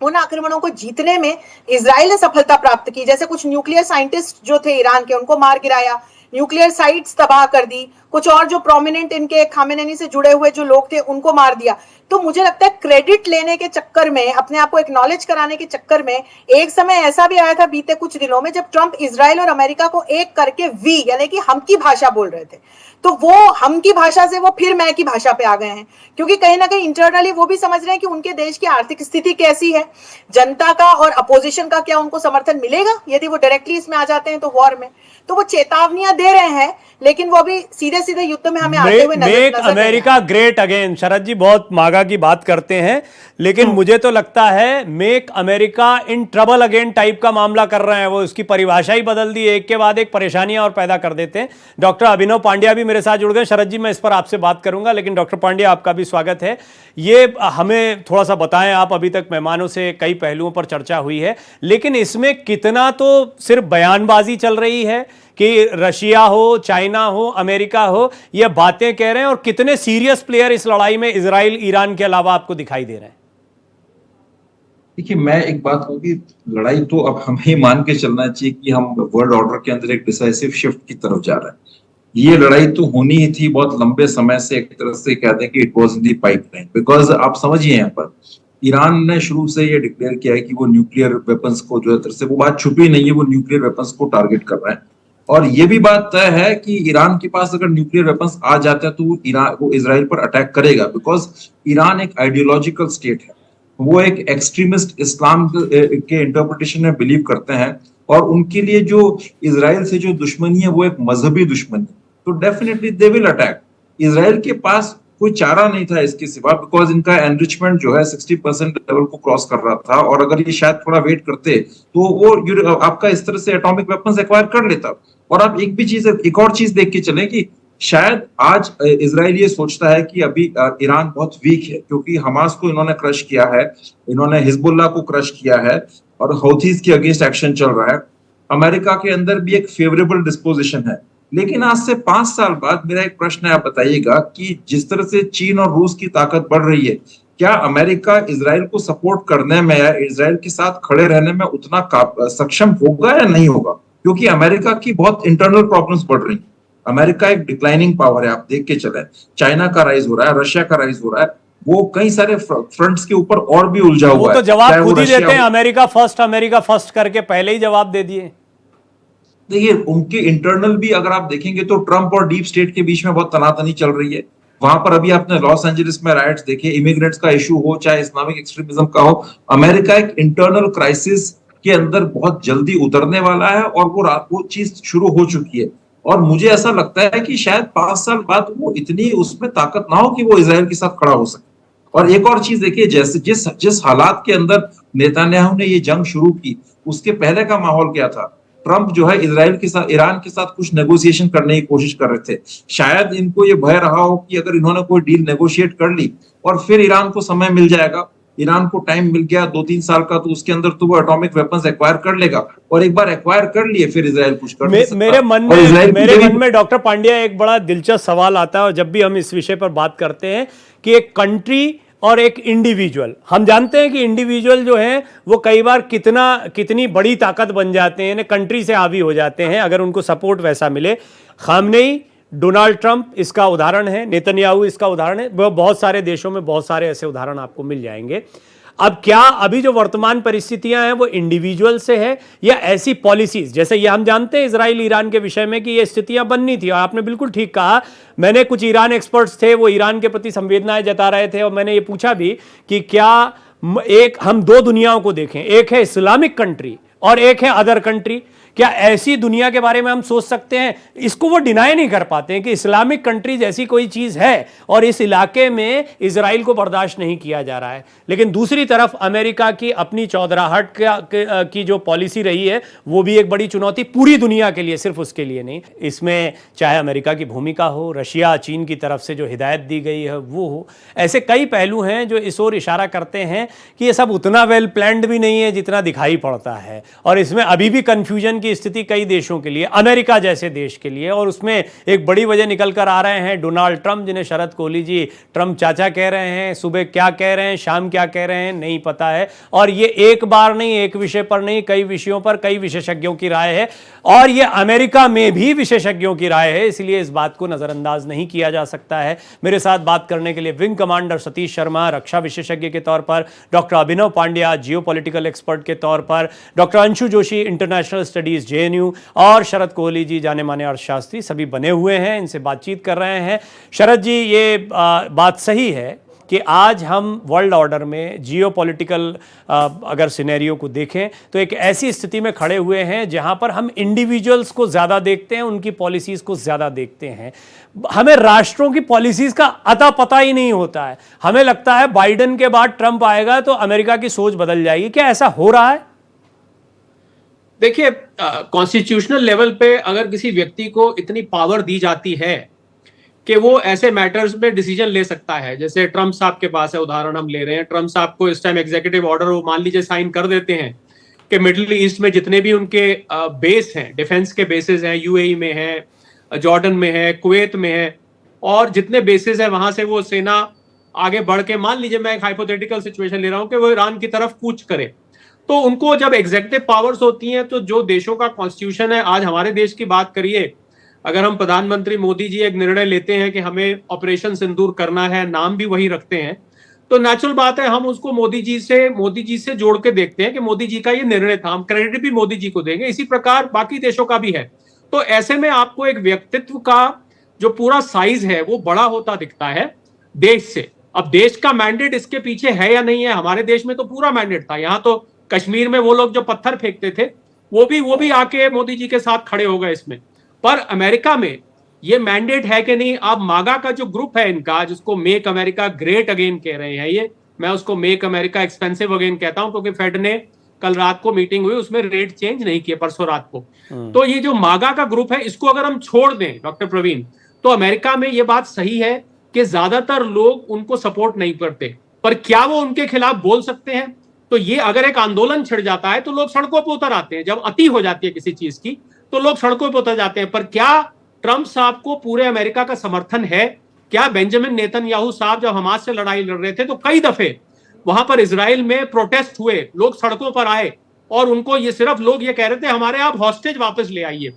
S2: उन आक्रमणों को जीतने में इजराइल ने सफलता प्राप्त की, जैसे कुछ न्यूक्लियर साइंटिस्ट जो थे ईरान के, उनको मार गिराया, न्यूक्लियर साइट्स तबाह कर दी, कुछ और जो प्रोमिनेंट इनके खामेनेनी से जुड़े हुए जो लोग थे उनको मार दिया। तो मुझे लगता है क्रेडिट लेने के चक्कर में, अपने आप को एक्नॉलेज कराने के चक्कर में, एक समय ऐसा भी आया था बीते कुछ दिनों में जब ट्रंप इजराइल और अमेरिका को एक करके वी यानी कि हम की भाषा बोल रहे थे। तो वो हम की भाषा से वो फिर मैं की भाषा पे आ गए हैं, क्योंकि कहीं ना कहीं इंटरनली वो भी समझ रहे हैं कि उनके देश की आर्थिक स्थिति कैसी है, जनता का और अपोजिशन का क्या उनको समर्थन मिलेगा यदि वो डायरेक्टली इसमें आ जाते हैं तो वॉर में। तो वो चेतावनियां दे रहे हैं, लेकिन वो अभी सीधे सीधे युद्ध में हमें आते हुए
S1: मेक अमेरिका ग्रेट अगेन, शरद जी बहुत मागा की बात करते हैं, लेकिन मुझे तो लगता है make America in trouble again type का मामला कर रहे हैं। वो उसकी परिभाषा ही बदल दी, एक के बाद एक परेशानियां और पैदा कर देते हैं। डॉक्टर अभिनव पांड्या भी मेरे साथ जुड़ गए। शरद जी मैं इस पर आपसे बात करूंगा, लेकिन डॉक्टर पांड्या आपका भी स्वागत है। ये हमें थोड़ा सा बताएं, आप अभी तक मेहमानों से कई पहलुओं पर चर्चा हुई है, लेकिन इसमें कितना तो सिर्फ बयानबाजी चल रही है कि रशिया हो, चाइना हो, अमेरिका हो, ये बातें कह रहे हैं, और कितने सीरियस प्लेयर इस लड़ाई में इजराइल ईरान के अलावा आपको दिखाई दे रहे हैं?
S5: देखिए, मैं एक बात कहूँ कि लड़ाई तो अब हमें ही मान के चलना चाहिए कि हम वर्ल्ड ऑर्डर के अंदर एक डिसाइसिव शिफ्ट की तरफ जा रहे हैं। ये लड़ाई तो होनी ही थी बहुत लंबे समय से, एक तरह से कहते हैं कि it was in the pipeline, because आप समझिए यहाँ पर ईरान ने शुरू से ये डिक्लेयर किया है कि वो न्यूक्लियर वेपन्स को, जो तरह से वो बात छुपी नहीं है, वो न्यूक्लियर वेपन्स को टारगेट कर रहे हैं। और ये भी बात तय है कि ईरान के पास अगर न्यूक्लियर वेपन्स आ जाते हैं तो वो इजराइल पर अटैक करेगा, बिकॉज ईरान एक आइडियोलॉजिकल स्टेट है। वो एक एक्सट्रीमिस्ट इस्लाम के इंटरप्रिटेशन में बिलीव करते हैं, और उनके लिए जो इजराइल से जो दुश्मनी है वो एक मजहबी दुश्मनी है। तो definitely they will attack. Israel के पास कोई चारा नहीं था इसके सिवा, बिकॉज इनका एनरिचमेंट जो है 60% लेवल को क्रॉस कर रहा था, और अगर ये शायद थोड़ा वेट करते तो वो आपका इस तरह से एटॉमिक वेपन्स एक्वायर कर लेता। और आप एक और चीज देख के चले कि शायद आज इजराइल ये सोचता है कि अभी ईरान बहुत वीक है, क्योंकि हमास को इन्होंने क्रश किया है, इन्होंने हिजबुल्लाह को क्रश किया है, और हौथीज के अगेंस्ट एक्शन चल रहा है। अमेरिका के अंदर भी एक फेवरेबल डिस्पोजिशन है। लेकिन आज से 5 साल बाद मेरा एक प्रश्न है, आप बताइएगा कि जिस तरह से चीन और रूस की ताकत बढ़ रही है, क्या अमेरिका इजराइल को सपोर्ट करने में या इजराइल के साथ खड़े रहने में उतना सक्षम होगा या नहीं होगा? क्योंकि अमेरिका की बहुत इंटरनल प्रॉब्लम्स बढ़ रही है। अमेरिका एक डिक्लाइनिंग पावर है, आप देख के चले। चाइना का राइज हो रहा है, रशिया का राइज हो रहा है, वो कई सारे फ्रंट्स के ऊपर और भी उलझा हुआ है।
S1: वो तो जवाब खुद ही देते हैं, अमेरिका फर्स्ट करके पहले ही जवाब दे दिए।
S5: देखिए, उनके इंटरनल भी अगर आप देखेंगे तो ट्रंप और डीप स्टेट के बीच में बहुत तनातनी चल रही है। वहां पर अभी आपने लॉस एंजलिस में राइट्स देखे, इमिग्रेंट्स का इशू हो चाहे इस्लामिक एक्सट्रीमिज्म का हो, अमेरिका एक इंटरनल क्राइसिस के अंदर बहुत जल्दी उतरने वाला है, और वो चीज शुरू हो चुकी है। और मुझे ऐसा लगता है कि शायद 5 साल बाद वो इतनी उसमें ताकत ना हो कि वो इजराइल के साथ खड़ा हो सके। और एक और चीज देखिए, जैसे जिस हालात के अंदर नेतन्याहू ने ये जंग शुरू की, उसके पहले का माहौल क्या था? ट्रंप जो है इजराइल के साथ, ईरान के साथ कुछ नेगोशिएशन करने की कोशिश कर रहे थे। शायद इनको ये भय रहा हो कि अगर इन्होंने कोई डील नेगोशिएट कर ली और फिर ईरान को समय मिल जाएगा, ईरान को टाइम मिल गया 2-3 साल का, तो उसके अंदर तो वो एटॉमिक वेपन्स एक्वायर कर लेगा, और एक बार एक्वायर कर लिए फिर इजराइल कुछ कर नहीं सकता।
S1: मेरे मन में डॉक्टर पांड्या एक बड़ा दिलचस्प सवाल आता है, और जब भी हम इस विषय पर बात करते हैं कि एक कंट्री और एक इंडिविजुअल। हम जानते हैं कि इंडिविजुअल जो है वो कई बार कितनी बड़ी ताकत बन जाते हैं, कंट्री से हावी हो जाते हैं अगर उनको सपोर्ट वैसा मिले। खामनेई, डोनाल्ड ट्रंप इसका उदाहरण है, नेतन्याहू इसका उदाहरण है, बहुत सारे देशों में बहुत सारे ऐसे उदाहरण आपको मिल जाएंगे। अब क्या अभी जो वर्तमान परिस्थितियां हैं वो इंडिविजुअल से है या ऐसी पॉलिसीज, जैसे ये हम जानते हैं इजराइल ईरान के विषय में कि ये स्थितियां बननी थी, और आपने बिल्कुल ठीक कहा। मैंने कुछ ईरान एक्सपर्ट्स थे, वो ईरान के प्रति संवेदनाएं जता रहे थे, और मैंने ये पूछा भी कि क्या हम दो दुनियाओं को देखें, एक है इस्लामिक कंट्री और एक है अदर कंट्री। क्या ऐसी दुनिया के बारे में हम सोच सकते हैं? इसको वो डिनाई नहीं कर पाते हैं कि इस्लामिक कंट्री जैसी कोई चीज है और इस इलाके में इजराइल को बर्दाश्त नहीं किया जा रहा है। लेकिन दूसरी तरफ अमेरिका की अपनी चौधराहट की जो पॉलिसी रही है वो भी एक बड़ी चुनौती पूरी दुनिया के लिए, सिर्फ उसके लिए नहीं। इसमें चाहे अमेरिका की भूमिका हो, रशिया चीन की तरफ से जो हिदायत दी गई है वो हो, ऐसे कई पहलू हैं जो इस ओर इशारा करते हैं कि ये सब उतना वेल प्लान्ड भी नहीं है जितना दिखाई पड़ता है, और इसमें अभी भी कंफ्यूजन की स्थिति कई देशों के लिए, अमेरिका जैसे देश के लिए। और उसमें एक बड़ी वजह निकल कर आ रहे हैं डोनाल्ड ट्रंप, जिन्हें शरद कोहली जी ट्रंप चाचा कह रहे हैं, सुबह क्या कह रहे हैं, शाम क्या कह रहे हैं, नहीं पता है। और ये एक बार नहीं, एक विषय पर नहीं, कई विषयों पर कई विशेषज्ञों की राय है, और ये अमेरिका में भी विशेषज्ञों की राय है, इसलिए इस बात को नजरअंदाज नहीं किया जा सकता है। मेरे साथ बात करने के लिए विंग कमांडर सतीश शर्मा, रक्षा विशेषज्ञ के तौर पर, डॉक्टर अभिनव पांड्या, जियोपॉलिटिकल एक्सपर्ट के तौर पर, doctor Anshu Joshi, international studies JNU, और शरद कोहली जी, जाने माने अर्थशास्त्री, सभी बने हुए हैं, इनसे बातचीत कर रहे हैं। शरद जी, ये बात सही है कि आज हम वर्ल्ड ऑर्डर में जियोपॉलिटिकल अगर सिनेरियो को देखें तो एक ऐसी स्थिति में खड़े हुए हैं जहां पर हम इंडिविजुअल्स को ज़्यादा देखते हैं, उनकी पॉलिसीज़ को ज़्यादा देखते हैं। हमें राष्ट्रों की पॉलिसीज़ का अता पता ही नहीं होता है। हमें लगता है बाइडेन के बाद ट्रंप आएगा तो अमेरिका की सोच बदल जाएगी। क्या ऐसा हो रहा है?
S4: देखिए, कॉन्स्टिट्यूशनल लेवल पे अगर किसी व्यक्ति को इतनी पावर दी जाती है कि वो ऐसे मैटर्स में डिसीजन ले सकता है, जैसे ट्रंप साहब के पास है, उदाहरण हम ले रहे हैं, ट्रंप साहब को इस टाइम एग्जीक्यूटिव ऑर्डर वो मान लीजिए साइन कर देते हैं कि मिडिल ईस्ट में जितने भी उनके बेस हैं, डिफेंस के बेसिस हैं, यूएई में है, जॉर्डन में है, कुवैत में है, और जितने बेसिस है वहां से वो सेना आगे बढ़ के, मान लीजिए मैं एक हाइपोथेटिकल सिचुएशन ले रहा हूं कि वो ईरान की तरफ कूच करे, तो उनको जब एग्जेक्टिव पावर्स होती हैं तो जो देशों का कॉन्स्टिट्यूशन है, आज हमारे देश की बात करिए, अगर हम प्रधानमंत्री मोदी जी एक निर्णय लेते हैं कि हमें ऑपरेशन सिंदूर करना है, नाम भी वही रखते हैं, तो नेचुरल बात है हम उसको मोदी जी से जोड़ के देखते हैं कि मोदी जी का ये निर्णय था, हम क्रेडिट भी मोदी जी को देंगे। इसी प्रकार बाकी देशों का भी है। तो ऐसे में आपको एक व्यक्तित्व का जो पूरा साइज है वो बड़ा होता दिखता है देश से। अब देश का मैंडेट इसके पीछे है या नहीं है, हमारे देश में तो पूरा मैंडेट था। यहाँ तो कश्मीर में वो लोग जो पत्थर फेंकते थे वो भी आके मोदी जी के साथ खड़े हो गए इसमें। पर अमेरिका में ये मैंडेट है कि नहीं? अब मागा का जो ग्रुप है इनका, जिसको मेक अमेरिका ग्रेट अगेन कह रहे हैं, ये मैं उसको मेक अमेरिका एक्सपेंसिव अगेन कहता हूं, क्योंकि फेड ने कल रात को मीटिंग हुई, उसमें रेट चेंज नहीं किए परसों रात को। तो ये जो मागा का ग्रुप है, इसको अगर हम छोड़ दें डॉक्टर प्रवीण, तो अमेरिका में ये बात सही है कि ज्यादातर लोग उनको सपोर्ट नहीं करते, पर क्या वो उनके खिलाफ बोल सकते हैं? तो ये अगर एक आंदोलन छिड़ जाता है तो लोग सड़कों पर उतर आते हैं। जब अति हो जाती है किसी चीज की तो लोग सड़कों पर उतर जाते हैं। पर क्या ट्रंप साहब को पूरे अमेरिका का समर्थन है? क्या बेंजामिन नेतन्याहू साहब जब हमास से लड़ाई लड़ रहे थे तो कई दफे वहां पर इजराइल में प्रोटेस्ट हुए, लोग सड़कों पर आए, और उनको ये सिर्फ लोग ये कह रहे थे हमारे आप हॉस्टेज वापस ले आइए।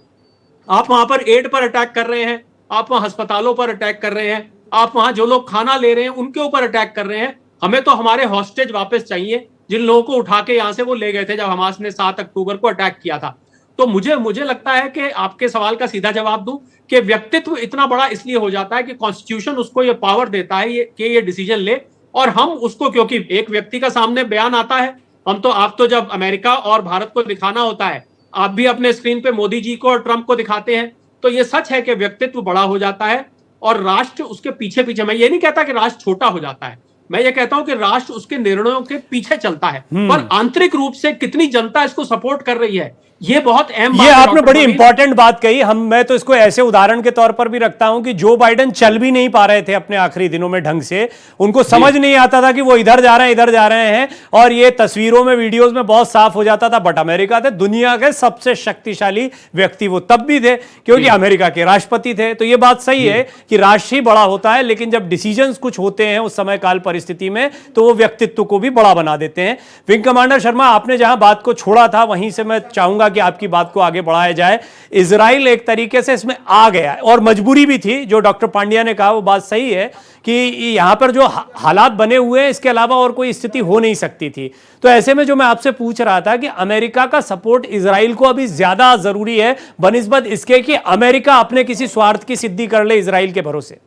S4: आप वहां पर एड पर अटैक कर रहे हैं, आप वहां अस्पतालों पर अटैक कर रहे हैं, आप वहां जो लोग खाना ले रहे हैं उनके ऊपर अटैक कर रहे हैं। हमें तो हमारे हॉस्टेज वापस चाहिए, जिन लोगों को उठा के यहां से वो ले गए थे जब हमास ने 7 अक्टूबर को अटैक किया था। तो मुझे लगता है कि आपके सवाल का सीधा जवाब दूं कि व्यक्तित्व इतना बड़ा इसलिए हो जाता है कि कॉन्स्टिट्यूशन उसको ये पावर देता है कि ये डिसीजन ले, और हम उसको, क्योंकि एक व्यक्ति का सामने बयान आता है, आप तो जब अमेरिका और भारत को दिखाना होता है, आप भी अपने स्क्रीन पे मोदी जी को और ट्रंप को दिखाते हैं, तो ये सच है कि व्यक्तित्व बड़ा हो जाता है और राष्ट्र उसके पीछे पीछे। मैं ये नहीं कहता कि राष्ट्र छोटा हो जाता है, मैं ये कहता हूं कि राष्ट्र उसके निर्णयों के पीछे चलता है, पर आंतरिक रूप से कितनी जनता इसको सपोर्ट कर रही है, ये बहुत अहम बात
S1: ये
S4: है
S1: आपने
S4: डॉक्टर
S1: बड़ी
S4: प्रवीण।
S1: इंपॉर्टेंट बात कही। मैं तो इसको ऐसे उदाहरण के तौर पर भी रखता हूं कि जो बाइडेन चल भी नहीं पा रहे थे अपने आखिरी दिनों में ढंग से, उनको समझ नहीं आता था कि वो इधर जा रहे हैं इधर जा रहे हैं, और ये तस्वीरों में वीडियोस में बहुत साफ हो जाता था। बट अमेरिका थे दुनिया के सबसे शक्तिशाली व्यक्ति, वो तब भी थे क्योंकि अमेरिका के राष्ट्रपति थे। तो ये बात सही है कि राष्ट्र ही बड़ा होता है, लेकिन जब डिसीजंस कुछ होते हैं उस समय काल परिस्थिति में तो वो व्यक्तित्व को भी बड़ा बना देते हैं। विंग कमांडर शर्मा, आपने जहां बात को छोड़ा था वहीं से मैं चाहूंगा कि आपकी बात को आगे बढ़ाया जाए। इजराइल एक तरीके से इसमें आ गया और मजबूरी भी थी। जो डॉक्टर पांड्या ने कहा वो बात सही है कि यहां पर जो हालात बने हुए हैं इसके अलावा और कोई स्थिति हो नहीं सकती थी। तो ऐसे में जो मैं आपसे पूछ रहा था कि अमेरिका का सपोर्ट इजराइल को अभी ज्यादा जरूरी है बनिस्बत इसके कि अमेरिका अपने किसी स्वार्थ की सिद्धि कर ले इजराइल के भरोसे।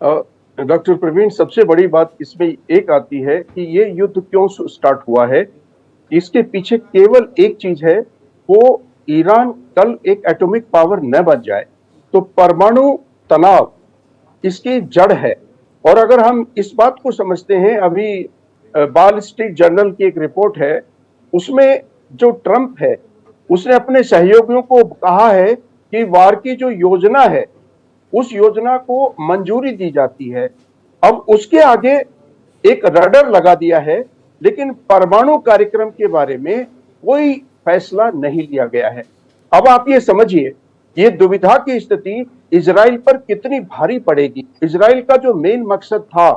S3: डॉक्टर प्रवीण, सबसे बड़ी बात इसमें एक आती है कि ये युद्ध क्यों स्टार्ट हुआ है। इसके पीछे केवल एक चीज है, वो ईरान कल एक एटॉमिक पावर न बन जाए। तो परमाणु तनाव इसकी जड़ है। और अगर हम इस बात को समझते हैं, अभी वॉल स्ट्रीट जर्नल की एक रिपोर्ट है, उसमें जो ट्रंप है उसने अपने सहयोगियों को कहा है कि वार की जो योजना है उस योजना को मंजूरी दी जाती है। अब उसके आगे एक रडर लगा दिया है, लेकिन परमाणु कार्यक्रम के बारे में कोई फैसला नहीं लिया गया है। अब आप ये समझिए, ये दुविधा की स्थिति इजराइल पर कितनी भारी पड़ेगी। इजराइल का जो मेन मकसद था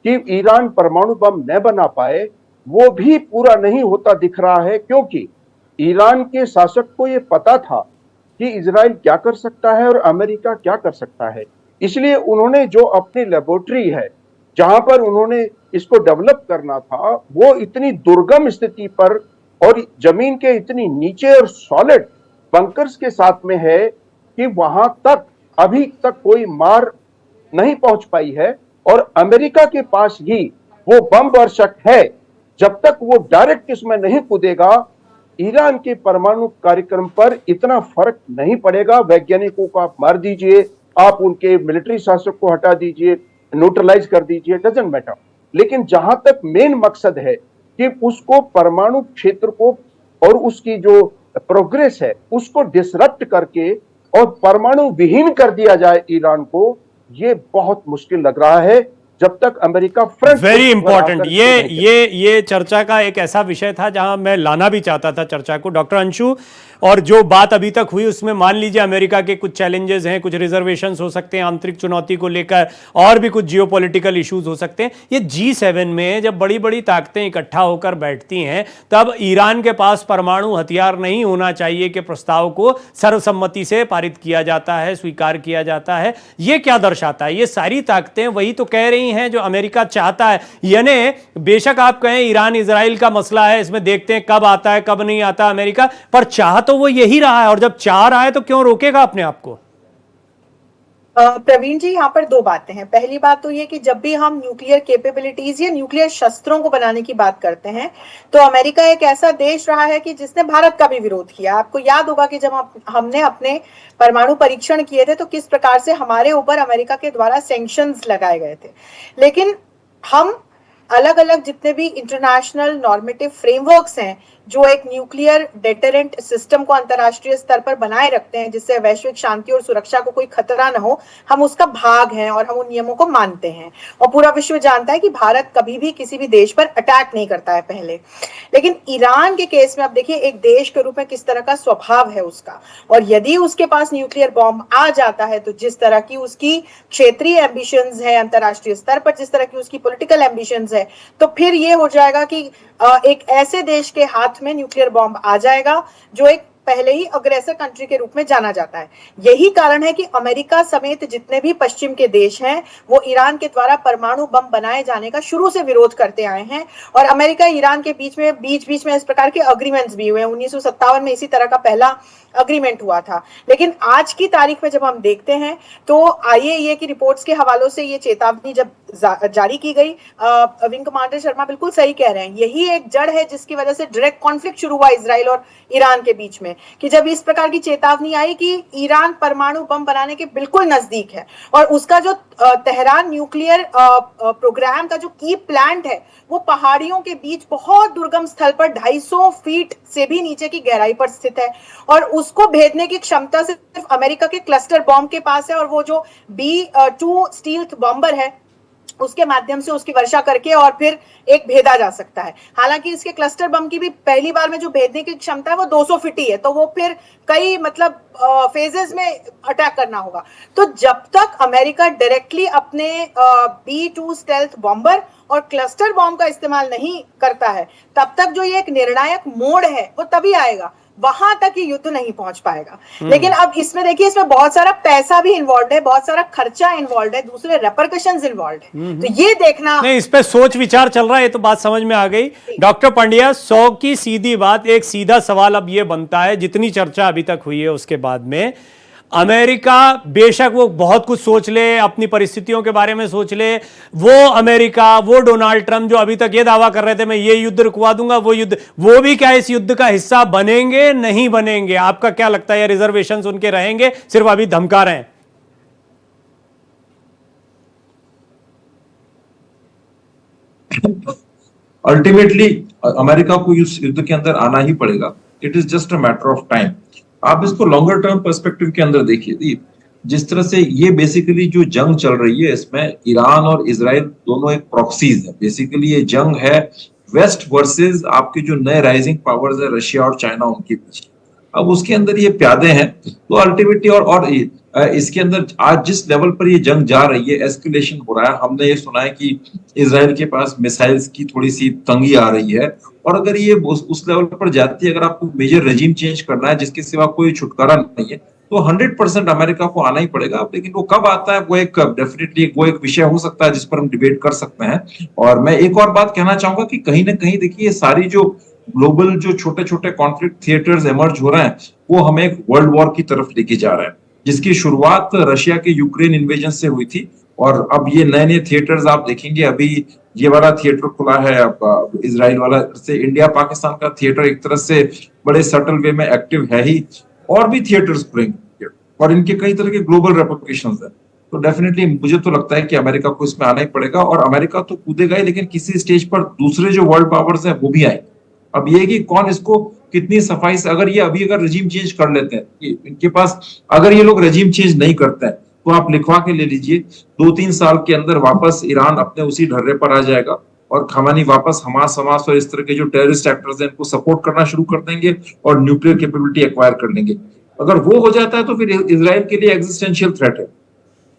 S3: कि ईरान परमाणु बम न बना पाए, वो भी पूरा नहीं होता दिख रहा है, क्योंकि ईरान के शासक को ये पता था कि इजराइल क्या कर सकता है और अमेरिका क्या कर सकता है। इसलिए उन्होंने जो अपनी लेबोरेटरी है जहां पर उन्होंने इसको डेवलप करना था, वो इतनी दुर्गम स्थिति पर और जमीन के इतनी नीचे और सॉलिड बंकर्स के साथ में है कि वहां तक अभी तक कोई मार नहीं पहुंच पाई है। और अमेरिका के पास ही वो बम वर्षक है। जब तक वो डायरेक्ट इसमें नहीं कूदेगा, ईरान के परमाणु कार्यक्रम पर इतना फर्क नहीं पड़ेगा। वैज्ञानिकों को आप मार दीजिए, आप उनके मिलिट्री शासक को हटा दीजिए, न्यूट्रलाइज कर दीजिए, डजंट मैटर। लेकिन जहां तक मेन मकसद है कि उसको परमाणु क्षेत्र को और उसकी जो प्रोग्रेस है उसको डिसरप्ट करके और परमाणु विहीन कर दिया जाए ईरान को, ये बहुत मुश्किल लग रहा है जब तक अमेरिका फ्रंट।
S1: Very important. ये चर्चा का एक ऐसा विषय था जहां मैं लाना भी चाहता था चर्चा को। डॉक्टर अंशु, और जो बात अभी तक हुई उसमें मान लीजिए अमेरिका के कुछ चैलेंजेस हैं, कुछ रिजर्वेशंस हो सकते हैं आंतरिक चुनौती को लेकर, और भी कुछ जियोपॉलिटिकल इश्यूज हो सकते हैं। ये G7 में जब बड़ी बड़ी ताकतें इकट्ठा होकर बैठती हैं तब ईरान के पास परमाणु हथियार नहीं होना चाहिए के प्रस्ताव को सर्वसम्मति से पारित किया जाता है, स्वीकार किया जाता है। ये क्या दर्शाता है? ये सारी ताकतें वही तो कह रही हैं जो अमेरिका चाहता है। यानी बेशक आप कहें ईरान इजराइल का मसला है, इसमें देखते हैं कब आता है कब नहीं आता अमेरिका, पर चाह तो वो यही रहा है। और जब चाह रहा है तो क्यों रोकेगा अपने आप को?
S2: प्रवीण जी, यहाँ पर दो बातें हैं। पहली बात तो ये कि जब भी हम न्यूक्लियर कैपेबिलिटीज या न्यूक्लियर शस्त्रों को बनाने की बात करते हैं तो अमेरिका एक ऐसा देश रहा है कि जिसने भारत का भी विरोध किया। आपको याद होगा कि जब हमने अपने परमाणु परीक्षण किए थे तो किस प्रकार से हमारे ऊपर अमेरिका के द्वारा सैंक्शंस लगाए गए थे। लेकिन हम अलग अलग जितने भी इंटरनेशनल नॉर्मेटिव फ्रेमवर्क्स हैं जो एक न्यूक्लियर डेटरेंट सिस्टम को अंतर्राष्ट्रीय स्तर पर बनाए रखते हैं जिससे वैश्विक शांति और सुरक्षा को कोई खतरा न हो, हम उसका भाग हैं और हम उन नियमों को मानते हैं। और पूरा विश्व जानता है कि भारत कभी भी किसी भी देश पर अटैक नहीं करता है पहले। लेकिन ईरान के केस में आप देखिए एक देश के रूप में किस तरह का स्वभाव है उसका, और यदि उसके पास न्यूक्लियर बॉम्ब आ जाता है तो जिस तरह की उसकी क्षेत्रीय एम्बिशंस है अंतर्राष्ट्रीय स्तर पर, जिस तरह की उसकी पॉलिटिकल एम्बिशंस है, तो फिर ये हो जाएगा कि एक ऐसे देश के हाथ में न्यूक्लियर बॉम्ब आ जाएगा जो एक पहले ही अग्रेसर कंट्री के रूप में जाना जाता है। यही कारण है कि अमेरिका समेत जितने भी पश्चिम के देश हैं वो ईरान के द्वारा परमाणु बम बनाए जाने का शुरू से विरोध करते आए हैं। और अमेरिका ईरान के बीच में इस प्रकार के अग्रीमेंट्स भी हुए। 1957 में इसी तरह का पहला अग्रीमेंट हुआ था। लेकिन आज की तारीख में जब हम देखते हैं तो IAEA की रिपोर्ट्स के हवालों से ये चेतावनी जब जारी की गई, विंग कमांडर शर्मा बिल्कुल सही कह रहे हैं, यही एक जड़ है जिसकी वजह से डायरेक्ट कॉन्फ्लिक्ट शुरू हुआ इजराइल और ईरान के बीच में। हैं कि जब इस प्रकार की चेतावनी आई कि ईरान परमाणु बम बनाने के बिल्कुल नजदीक है और उसका जो तेहरान न्यूक्लियर प्रोग्राम का जो की प्लांट है वो पहाड़ियों के बीच बहुत दुर्गम स्थल पर 250 फीट से भी नीचे की गहराई पर स्थित है और उसको भेदने की क्षमता सिर्फ अमेरिका के क्लस्टर बॉम्ब के पास है और वो जो B-2 स्टील्थ बॉम्बर है उसके माध्यम से उसकी वर्षा करके और फिर एक भेदा जा सकता है। हालांकि इसके क्लस्टर बम की भी पहली बार में जो भेदने की क्षमता है वो 200 फीट ही है, तो वो फिर कई मतलब फेजेस में अटैक करना होगा। तो जब तक अमेरिका डायरेक्टली अपने B-2 स्टेल्थ बॉम्बर और क्लस्टर बॉम्ब का इस्तेमाल नहीं करता है तब तक जो ये एक निर्णायक मोड़ है वो तभी आएगा, वहां तक ये युद्ध नहीं पहुंच पाएगा। लेकिन अब इसमें देखिए, इसमें बहुत सारा पैसा भी इन्वॉल्व है, बहुत सारा खर्चा इन्वॉल्व है, दूसरे रेपरकशंस इन्वॉल्व है, तो ये देखना
S1: नहीं, इस पे सोच विचार चल रहा है, ये तो बात समझ में आ गई। डॉक्टर पंड्या, 100 की सीधी बात, एक सीधा सवाल अब ये बनता है, जितनी चर्चा अभी तक हुई है उसके बाद में, अमेरिका बेशक वो बहुत कुछ सोच ले, अपनी परिस्थितियों के बारे में सोच ले, वो अमेरिका, वो डोनाल्ड ट्रंप जो अभी तक ये दावा कर रहे थे मैं ये युद्ध रुकवा दूंगा, वो युद्ध, वो भी क्या इस युद्ध का हिस्सा बनेंगे, नहीं बनेंगे? आपका क्या लगता है, ये रिजर्वेशंस उनके रहेंगे, सिर्फ अभी धमका रहे हैं?
S5: अल्टीमेटली अमेरिका को इस युद्ध के अंदर आना ही पड़ेगा। It is just a matter of time. आप इसको लॉन्गर टर्म पर्सपेक्टिव के अंदर देखिए, जिस तरह से ये बेसिकली जो जंग चल रही है इसमें ईरान और इजराइल दोनों एक प्रॉक्सीज है। बेसिकली ये जंग है वेस्ट वर्सेस आपके जो नए राइजिंग पावर्स है रशिया और चाइना, उनके बीच। अब उसके अंदर ये प्यादे हैं, तो अल्टीमेटली और इसके अंदर आज जिस लेवल पर ये जंग जा रही है, एस्केलेशन हो रहा है। हमने ये सुना है कि इजराइल के पास मिसाइल्स की थोड़ी सी तंगी आ रही है, और अगर ये उस लेवल पर जाती है, अगर आपको मेजर रेजिम चेंज करना है जिसके सिवा कोई छुटकारा नहीं है, तो 100% अमेरिका को आना ही पड़ेगा। लेकिन वो कब आता है, वो एक डेफिनेटली वो एक विषय हो सकता है जिस पर हम डिबेट कर सकते हैं। और मैं एक और बात कहना चाहूंगा कि कहीं ना कहीं देखिए, ये सारी जो ग्लोबल जो छोटे छोटे कॉन्फ्लिक्ट थिएटर्स इमर्ज हो रहे हैं, वो हमें एक वर्ल्ड वॉर की तरफ लेके जा रहे हैं, जिसकी शुरुआत रशिया के यूक्रेन इन्वेजन से हुई थी। और अब ये नए नए थिएटर्स आप देखेंगे, अभी ये वाला थिएटर खुला है, अब इजराइल वाला से इंडिया पाकिस्तान का थिएटर एक तरह से बड़े सटल वे में एक्टिव है ही, और भी थिएटर्स खुलेंगे और इनके कई तरह के ग्लोबल रेपरकशंस है। तो डेफिनेटली मुझे तो लगता है कि अमेरिका को इसमें आना ही पड़ेगा, और अमेरिका तो कूदेगा ही, लेकिन किसी स्टेज पर दूसरे जो वर्ल्ड पावर्स हैं वो भी आएंगे। अब ये कि कौन इसको कितनी सफाई से, अगर ये अगर रजीम चेंज कर लेते हैं, इनके पास अगर ये लोग रजीम चेंज नहीं करते हैं, तो आप लिखवा के ले लीजिए 2-3 साल के अंदर वापस ईरान अपने उसी ढर्रे पर आ जाएगा, और खमानी वापस हमास और इस तरह के जो टेररिस्ट एक्टर्स हैं इनको सपोर्ट करना शुरू कर देंगे और न्यूक्लियर कैपेबिलिटी एक्वायर कर लेंगे। अगर वो हो जाता है तो फिर इजराइल के लिए एग्जिस्टेंशियल थ्रेट है,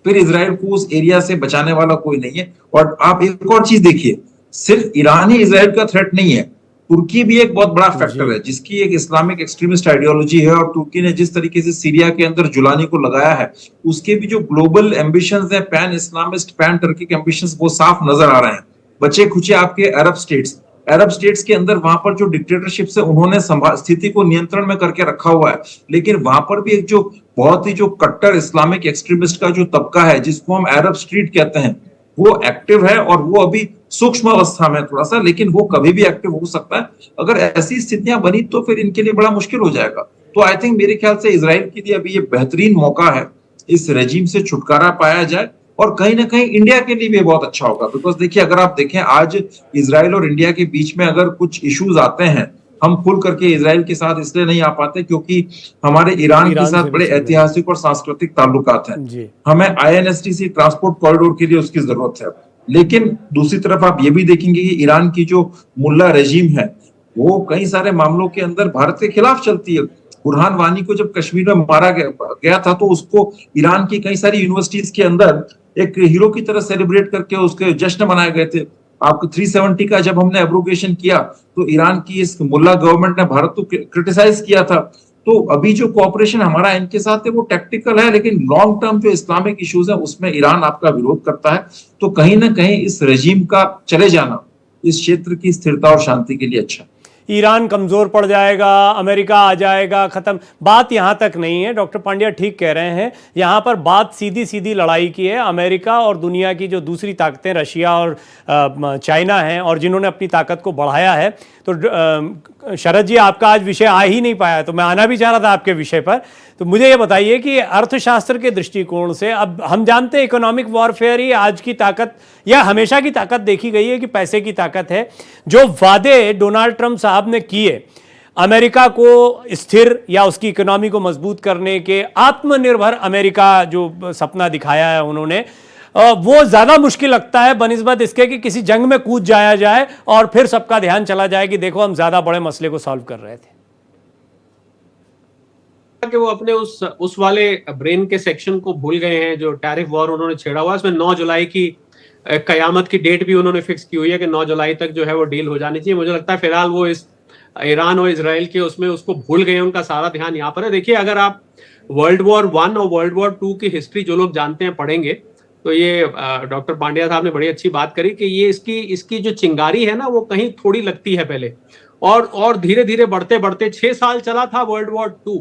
S5: फिर इजराइल को उस एरिया से बचाने वाला कोई नहीं है। और आप एक और चीज देखिए, सिर्फ ईरान ही इजराइल का थ्रेट नहीं है, तुर्की भी एक बहुत बड़ा फैक्टर है, जिसकी एक इस्लामिक एक्सट्रीमिस्ट आइडियोलॉजी है, और तुर्की ने जिस तरीके से सीरिया के अंदर जुलानी को लगाया है, उसके भी जो ग्लोबल एम्बिशंस है, pan Islamist, pan Turkic ambitions, वो साफ नजर आ रहे हैं। बचे खुचे आपके अरब स्टेट्स के अंदर वहां पर जो डिक्टेटरशिप है उन्होंने स्थिति को नियंत्रण में करके रखा हुआ है, लेकिन वहां पर भी एक जो बहुत ही जो कट्टर इस्लामिक एक्सट्रीमिस्ट का जो तबका है, जिसको हम अरब स्ट्रीट कहते हैं, वो एक्टिव है, और वो अभी सूक्ष्म अवस्था में थोड़ा सा, लेकिन वो कभी भी एक्टिव हो सकता है। अगर ऐसी स्थितियां बनी तो फिर इनके लिए बड़ा मुश्किल हो जाएगा। तो आई थिंक मेरे ख्याल से इजराइल के लिए अभी ये बेहतरीन मौका है, इस रेजिम से छुटकारा पाया जाए, और कहीं ना कहीं इंडिया के लिए भी बहुत अच्छा होगा। बिकॉज देखिए, अगर आप देखें आज इजराइल और इंडिया के बीच में अगर कुछ इश्यूज आते हैं, हम खुल करके इजराइल के साथ इसलिए नहीं आ पाते क्योंकि हमारे ईरान के साथ बड़े ऐतिहासिक और सांस्कृतिक ताल्लुकात हैं। हमें INSTC ट्रांसपोर्ट कॉरिडोर के लिए उसकी जरूरत है। लेकिन दूसरी तरफ आप ये भी देखेंगे कि ईरान की जो मुल्ला रेजिम है, वो कई सारे मामलों के अंदर भारत के खिलाफ चलती है। बुरहान वानी को जब कश्मीर में मारा गया था, तो उसको ईरान की कई सारी यूनिवर्सिटीज के अंदर एक हीरो की तरह सेलिब्रेट करके उसके जश्न मनाए गए थे। आपको 370 का जब हमने एब्रोगेशन किया, तो ईरान की इस मुल्ला गवर्नमेंट ने भारत को क्रिटिसाइज किया था। तो अभी जो कोऑपरेशन हमारा इनके साथ है वो टैक्टिकल है, लेकिन लॉन्ग टर्म जो इस्लामिक इश्यूज है उसमें ईरान आपका विरोध करता है। तो कहीं ना कहीं इस रेजिम का चले जाना इस क्षेत्र की स्थिरता और शांति के लिए अच्छा।
S1: ईरान कमज़ोर पड़ जाएगा, अमेरिका आ जाएगा, ख़त्म, बात यहाँ तक नहीं है। डॉक्टर पांड्या ठीक कह रहे हैं, यहाँ पर बात सीधी सीधी लड़ाई की है। अमेरिका और दुनिया की जो दूसरी ताकतें रशिया और चाइना हैं, और जिन्होंने अपनी ताकत को बढ़ाया है। तो शरद जी, आपका आज विषय आ ही नहीं पाया, तो मैं आना भी चाह रहा था आपके विषय पर। तो मुझे ये बताइए कि अर्थशास्त्र के दृष्टिकोण से, अब हम जानते हैं इकोनॉमिक वॉरफेयर ही आज की ताकत या हमेशा की ताकत देखी गई है कि पैसे की ताकत है। जो वादे डोनाल्ड ट्रंप साहब ने किए अमेरिका को स्थिर या उसकी इकोनॉमी को मजबूत करने के, आत्मनिर्भर अमेरिका जो सपना दिखाया है उन्होंने, वो ज्यादा मुश्किल लगता है बनिस्बत इसके कि किसी जंग में कूद जाया जाए और फिर सबका ध्यान चला जाए कि देखो हम ज्यादा बड़े मसले को सॉल्व कर रहे थे।
S4: कि वो अपने उस वाले ब्रेन के सेक्शन को भूल गए हैं जो टैरिफ वॉर उन्होंने छेड़ा हुआ है। इसमें 9 जुलाई की कयामत की डेट भी उन्होंने फिक्स की हुई है कि 9 जुलाई तक जो है वो डील हो जानी चाहिए। मुझे लगता है फिलहाल वो इस ईरान और इजराइल के उसमें उसको भूल गए हैं, उनका सारा ध्यान यहाँ पर है। देखिए, अगर आप वर्ल्ड वॉर 1 और वर्ल्ड वॉर 2 की हिस्ट्री जो लोग जानते हैं पढ़ेंगे, तो ये डॉक्टर पांड्या साहब ने बड़ी अच्छी बात करी कि ये इसकी जो चिंगारी है ना, वो कहीं थोड़ी लगती है पहले, और धीरे धीरे बढ़ते बढ़ते 6 साल चला था वर्ल्ड वॉर 2,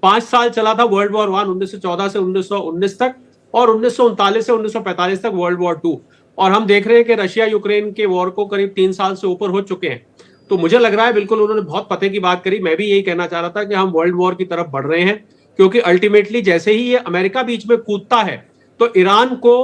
S4: 5 साल चला था वर्ल्ड वॉर 1 1914 से 1919 तक, और 1939 से 1945 तक वर्ल्ड वॉर 2। और हम देख रहे हैं कि रशिया यूक्रेन के वॉर को करीब 3 साल से ऊपर हो चुके हैं। तो मुझे लग रहा है, बिल्कुल उन्होंने बहुत पते की बात करी, मैं भी यही कहना चाह रहा था कि हम वर्ल्ड वॉर की तरफ बढ़ रहे हैं, क्योंकि अल्टीमेटली जैसे ही ये अमेरिका बीच में कूदता है तो ईरान को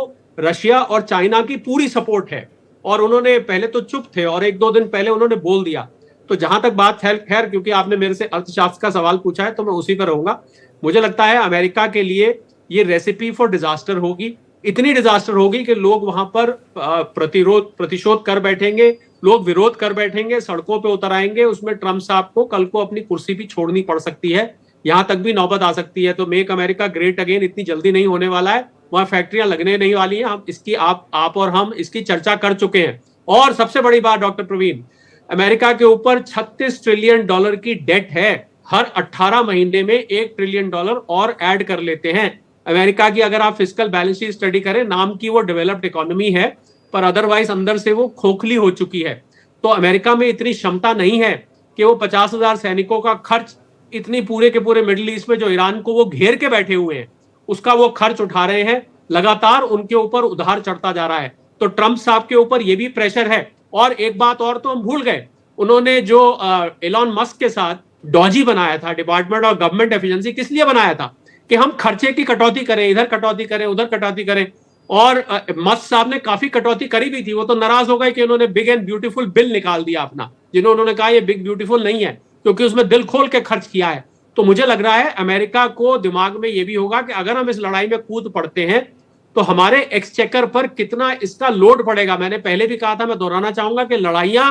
S4: रशिया और चाइना की पूरी सपोर्ट है। और उन्होंने पहले तो चुप थे और 1-2 दिन पहले उन्होंने बोल दिया। तो जहां तक बात है, खैर क्योंकि आपने मेरे से अर्थशास्त्र का सवाल पूछा है तो मैं उसी पर रहूंगा। मुझे लगता है अमेरिका के लिए ये रेसिपी फॉर डिजास्टर होगी। इतनी डिजास्टर होगी कि लोग वहां पर प्रतिशोध कर बैठेंगे, लोग विरोध कर बैठेंगे, सड़कों पे उतर आएंगे। उसमें ट्रंप साहब को कल को अपनी कुर्सी भी छोड़नी पड़ सकती है, यहां तक भी नौबत आ सकती है। तो मेक अमेरिका ग्रेट अगेन इतनी जल्दी नहीं होने वाला है, वहां फैक्ट्रियां लगने नहीं वाली हैं। हम इसकी आप और हम इसकी चर्चा कर चुके हैं। और सबसे बड़ी बात डॉक्टर प्रवीण, अमेरिका के ऊपर $36 ट्रिलियन की डेट है। हर 18 महीने में $1 ट्रिलियन और ऐड कर लेते हैं। अमेरिका की अगर आप फिस्कल बैलेंस शीट स्टडी करें, नाम की वो डेवलप्ड इकोनॉमी है, पर अदरवाइज अंदर से वो खोखली हो चुकी है। तो अमेरिका में इतनी क्षमता नहीं है कि वो 50,000 सैनिकों का खर्च इतनी पूरे के पूरे मिडिल ईस्ट में जो ईरान को वो घेर के बैठे हुए हैं, उसका वो खर्च उठा रहे हैं। लगातार उनके ऊपर उधार चढ़ता जा रहा है। तो ट्रंप साहब के ऊपर ये भी प्रेशर है। और एक बात और तो हम भूल गए, उन्होंने जो एलॉन मस्क के साथ डॉजी बनाया था, डिपार्टमेंट ऑफ गवर्नमेंट एफिशिएंसी, किस लिए बनाया था? कि हम खर्चे की कटौती करें, इधर कटौती करें, उधर कटौती करें। और मस्क साहब ने काफी कटौती करी भी थी। वो तो नाराज हो गए कि उन्होंने बिग एंड ब्यूटीफुल बिल निकाल दिया अपना, जिन्होंने कहा ये बिग ब्यूटीफुल नहीं है, क्योंकि उसमें दिल खोल के खर्च किया है। तो मुझे लग रहा है अमेरिका को दिमाग में ये भी होगा कि अगर हम इस लड़ाई में कूद पड़ते हैं तो हमारे एक्सचेकर पर कितना इसका लोड पड़ेगा। मैंने पहले भी कहा था, मैं दोहराना चाहूंगा कि लड़ाइयां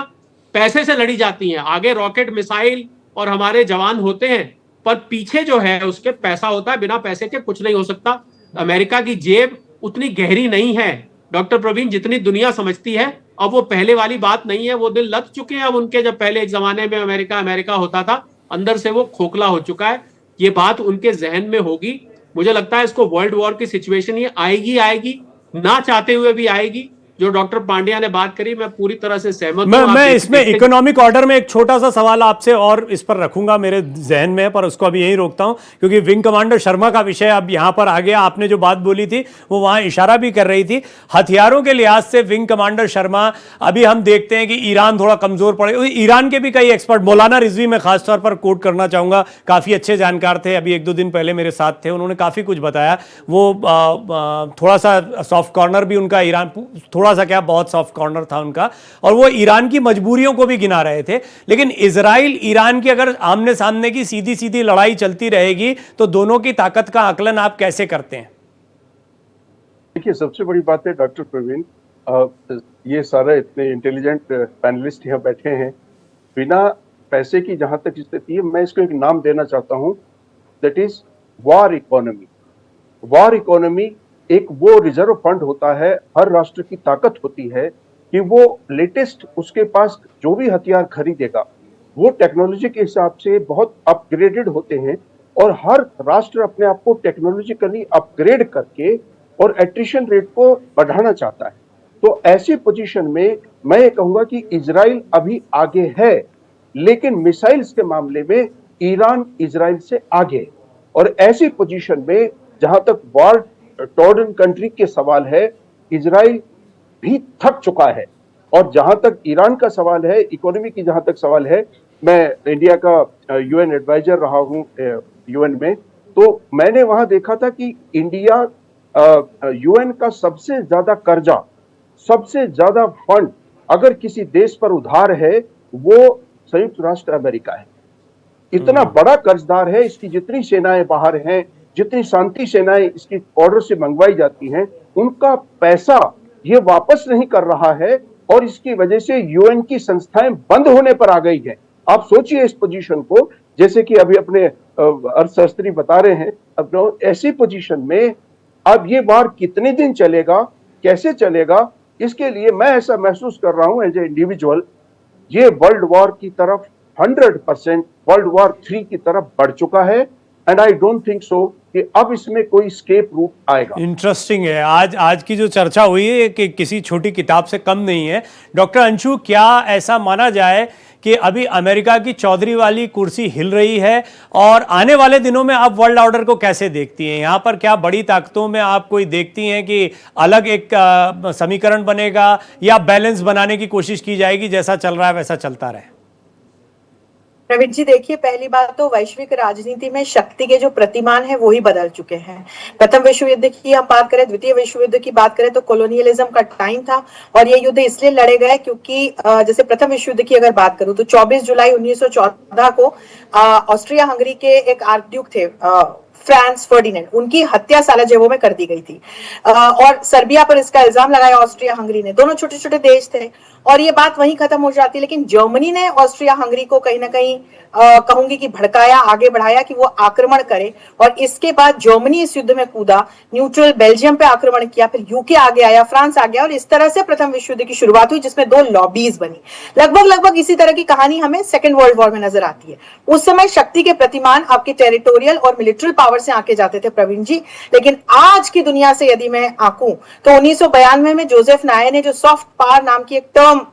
S4: पैसे से लड़ी जाती हैं। आगे रॉकेट, मिसाइल और हमारे जवान होते हैं, पर पीछे जो है उसके पैसा होता है। बिना पैसे के कुछ नहीं हो सकता। अमेरिका की जेब उतनी गहरी नहीं है डॉक्टर प्रवीण, जितनी दुनिया समझती है। अब वो पहले वाली बात नहीं है, वो दिल लग चुके हैं अब उनके। जब पहले एक जमाने में अमेरिका होता था, अंदर से वो खोखला हो चुका है। ये बात उनके जहन में होगी। मुझे लगता है इसको वर्ल्ड वॉर की सिचुएशन ये आएगी, ना चाहते हुए भी आएगी। जो डॉक्टर पांड्या ने बात करी, मैं पूरी तरह से सहमत हूं।
S1: मैं इसमें इकोनॉमिक ऑर्डर में एक छोटा सा सवाल आपसे और इस पर रखूंगा मेरे जहन में, पर उसको अभी यहीं रोकता हूं, क्योंकि विंग कमांडर शर्मा का विषय अब यहां पर आ गया। आपने जो बात बोली थी वो वहां इशारा भी कर रही थी। हथियारों के लिहाज से विंग कमांडर शर्मा, अभी हम देखते हैं कि ईरान थोड़ा कमजोर पड़े। ईरान के भी कई एक्सपर्ट, मौलाना रिजवी में खासतौर पर कोट करना चाहूंगा, काफी अच्छे जानकार थे, अभी 1-2 दिन पहले मेरे साथ थे, उन्होंने काफी कुछ बताया। वो थोड़ा सा सॉफ्ट कॉर्नर भी उनका ईरान, थोड़ा सा क्या, बहुत सॉफ्ट कॉर्नर था उनका, और वो ईरान की मजबूरियों को भी गिना रहे थे। लेकिन इजराइल ईरान की अगर आमने सामने की सीधी सीधी लड़ाई चलती रहेगी तो दोनों की ताकत का आकलन आप कैसे करते हैं?
S3: देखिए, सबसे बड़ी बात है डॉक्टर प्रवीण, ये सारे इतने इंटेलिजेंट पैनलिस्ट यहाँ बैठे हैं, बिना पैसे की जहां तक स्थिति है, मैं इसको एक नाम देना चाहता हूं, that is war economy. War economy एक वो रिजर्व फंड होता है, हर राष्ट्र की ताकत होती है कि वो लेटेस्ट, उसके पास जो भी हथियार खरीदेगा वो टेक्नोलॉजी के हिसाब से बहुत अपग्रेडेड होते हैं, और हर राष्ट्र अपने आप को टेक्नोलॉजिकली अपग्रेड करके और एट्रिशन रेट को बढ़ाना चाहता है। तो ऐसी पोजीशन में मैं ये कहूंगा कि इजराइल अभी आगे है, लेकिन मिसाइल्स के मामले में ईरान इजराइल से आगे है। और ऐसी पोजीशन में जहां तक वॉर टॉर्डन कंट्री के सवाल है, इजराइल भी थक चुका है। और जहां तक ईरान का सवाल है, इकोनॉमी की जहां तक सवाल है, मैं इंडिया का यूएन एडवाइजर रहा हूं यूएन में, तो मैंने वहां देखा था कि इंडिया यूएन का सबसे ज्यादा कर्जा, सबसे ज्यादा फंड अगर किसी देश पर उधार है वो संयुक्त राष्ट्र अमेरिका है। इतना बड़ा कर्जदार है, इसकी जितनी सेनाएं बाहर हैं, जितनी शांति सेनाएं इसकी ऑर्डर से मंगवाई जाती हैं, उनका पैसा ये वापस नहीं कर रहा है और इसकी वजह से यूएन की संस्थाएं बंद होने पर आ गई हैं। आप सोचिए इस पोजीशन को, जैसे कि अभी अपने अर्थशास्त्री बता रहे हैं, अब ऐसी पोजीशन में अब ये वार कितने दिन चलेगा, कैसे चलेगा, इसके लिए मैं ऐसा महसूस कर रहा हूं एज ए इंडिविजुअल, ये वर्ल्ड वॉर की तरफ 100% वर्ल्ड वॉर 3 की तरफ बढ़ चुका है। And I don't think so कि अब इसमें कोई स्केप रूट आएगा।
S1: इंटरेस्टिंग है। आज की जो चर्चा हुई है कि किसी छोटी किताब से कम नहीं है। डॉक्टर अंशु, क्या ऐसा माना जाए कि अभी अमेरिका की चौधरी वाली कुर्सी हिल रही है और आने वाले दिनों में आप वर्ल्ड ऑर्डर को कैसे देखती हैं? यहाँ पर क्या बड़ी ताकतों में आप कोई देखती हैं कि अलग एक समीकरण बनेगा या बैलेंस बनाने की कोशिश की जाएगी, जैसा चल रहा है वैसा चलता रहे?
S2: प्रवीण जी, देखिए, पहली बात तो वैश्विक राजनीति में शक्ति के जो प्रतिमान है वो ही बदल चुके हैं। प्रथम विश्व युद्ध की हम बात करें, द्वितीय विश्व युद्ध की बात करें तो कोलोनियलिज्म का टाइम था और ये युद्ध इसलिए लड़े गए क्योंकि जैसे प्रथम विश्व युद्ध की अगर बात करूं तो 24 जुलाई 1914 को ऑस्ट्रिया हंगरी के एक आर्कड्यूक थे फ्रांस फर्डिनेंड, उनकी हत्या साराजेवो में कर दी गई थी और सर्बिया पर इसका इल्जाम लगाया ऑस्ट्रिया हंगरी ने। दोनों छोटे छोटे देश थे और ये बात वहीं खत्म हो जाती, लेकिन जर्मनी ने ऑस्ट्रिया हंगरी को कहीं ना कहीं कहूंगी कि भड़काया, आगे बढ़ाया कि वो आक्रमण करे और इसके बाद जर्मनी इस युद्ध में कूदा, न्यूट्रल बेल्जियम पे आक्रमण किया, फिर यूके आगे आया, फ्रांस आ गया और इस तरह से प्रथम विश्व युद्ध की शुरुआत हुई जिसमें 2 लॉबीज बनी। लगभग इसी तरह की कहानी हमें सेकेंड वर्ल्ड वॉर में नजर आती है। उस समय शक्ति के प्रतिमान आपके टेरिटोरियल और मिलिट्री पावर से आके जाते थे प्रवीण जी, लेकिन आज की दुनिया से यदि मैं आंकूं तो 1992 में जोसेफ नाये ने जो सॉफ्ट पावर नाम की एक टर्म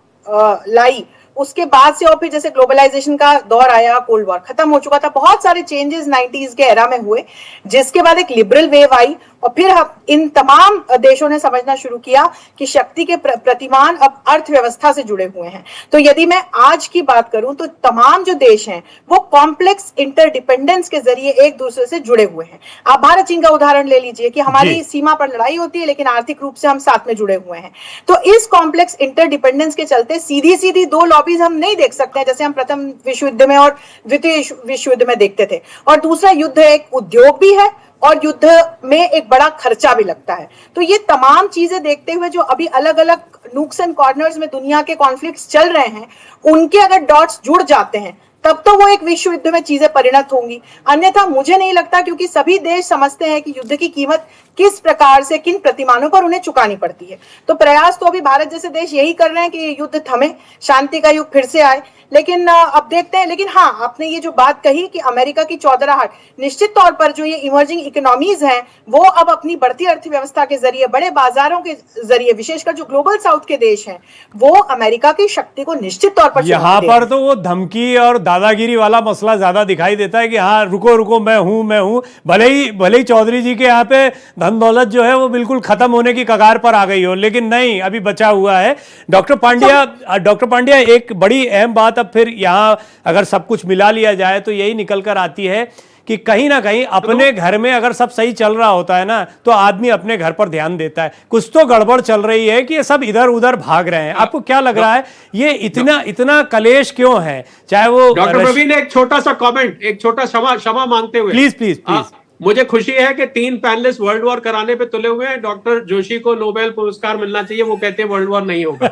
S2: लाई, उसके बाद से और फिर जैसे ग्लोबलाइजेशन का दौर आया, कोल्ड वॉर खत्म हो चुका था, बहुत सारे चेंजेस 90s के एरा में हुए, जिसके बाद एक लिबरल वेव आई और फिर इन तमाम देशों ने समझना शुरू किया कि शक्ति के प्रतिमान अब अर्थव्यवस्था से जुड़े हुए हैं। तो यदि मैं आज की बात करूं तो तमाम जो देश हैं वो कॉम्प्लेक्स इंटरडिपेंडेंस के जरिए एक दूसरे से जुड़े हुए हैं। आप भारत चीन का उदाहरण ले लीजिए कि हमारी सीमा पर लड़ाई होती है लेकिन आर्थिक रूप से हम साथ में जुड़े हुए हैं। तो इस कॉम्प्लेक्स इंटरडिपेंडेंस के चलते सीधी 2 लॉबीज हम नहीं देख सकते हैं जैसे हम प्रथम विश्व युद्ध में और द्वितीय विश्व युद्ध में देखते थे। और दूसरा, युद्ध एक उद्योग भी है और युद्ध में एक बड़ा खर्चा भी लगता है। तो ये तमाम चीजें देखते हुए जो अभी अलग अलग नूक्स एंड कॉर्नर्स में दुनिया के कॉन्फ्लिक्ट्स चल रहे हैं, उनके अगर डॉट्स जुड़ जाते हैं तब तो वो एक विश्व युद्ध में चीजें परिणत होंगी, अन्यथा मुझे नहीं लगता, क्योंकि सभी देश समझते हैं कि युद्ध की कीमत किस प्रकार से किन प्रतिमानों पर उन्हें चुकानी पड़ती है। तो प्रयास तो अभी भारत जैसे देश यही कर रहे हैं कि युद्ध थमे, शांति का युग फिर से आए, लेकिन अब देखते हैं। लेकिन हाँ, आपने ये जो बात कही कि अमेरिका की चौधराहट, निश्चित तौर पर जो ये इमर्जिंग इकोनॉमीज हैं वो अब अपनी बढ़ती अर्थव्यवस्था के जरिए, बड़े बाजारों के जरिए, विशेषकर जो ग्लोबल साउथ के देश हैं, वो अमेरिका की शक्ति को निश्चित तौर पर
S1: यहाँ पर तो वो धमकी और दादागिरी वाला मसला ज्यादा दिखाई देता है कि हाँ रुको मैं हूं। भले ही चौधरी जी के यहाँ पे धन दौलत जो है वो बिल्कुल खत्म होने की कगार पर आ गई हो, लेकिन नहीं, अभी बचा हुआ है। डॉक्टर पांड्या, एक बड़ी अहम बात अब फिर यहाँ अगर सब कुछ मिला लिया जाए तो यही निकल कर आती है कि कहीं ना कहीं अपने घर में अगर सब सही चल रहा होता है ना तो आदमी अपने घर पर ध्यान देता है। कुछ तो गड़बड़ चल रही है कि ये सब इधर उधर भाग रहे हैं। आपको क्या लग रहा है, ये इतना कलेश क्यों है? चाहे वो
S4: डॉक्टर प्रवीण, एक छोटा सा कमेंट, एक छोटा क्षमा मांगते हुए,
S1: प्लीज।
S4: मुझे खुशी है कि 3 पैनलिस्ट वर्ल्ड वॉर कराने पे तुले हुए हैं। डॉक्टर जोशी को नोबेल पुरस्कार मिलना चाहिए, वो कहते हैं वर्ल्ड वॉर नहीं होगा।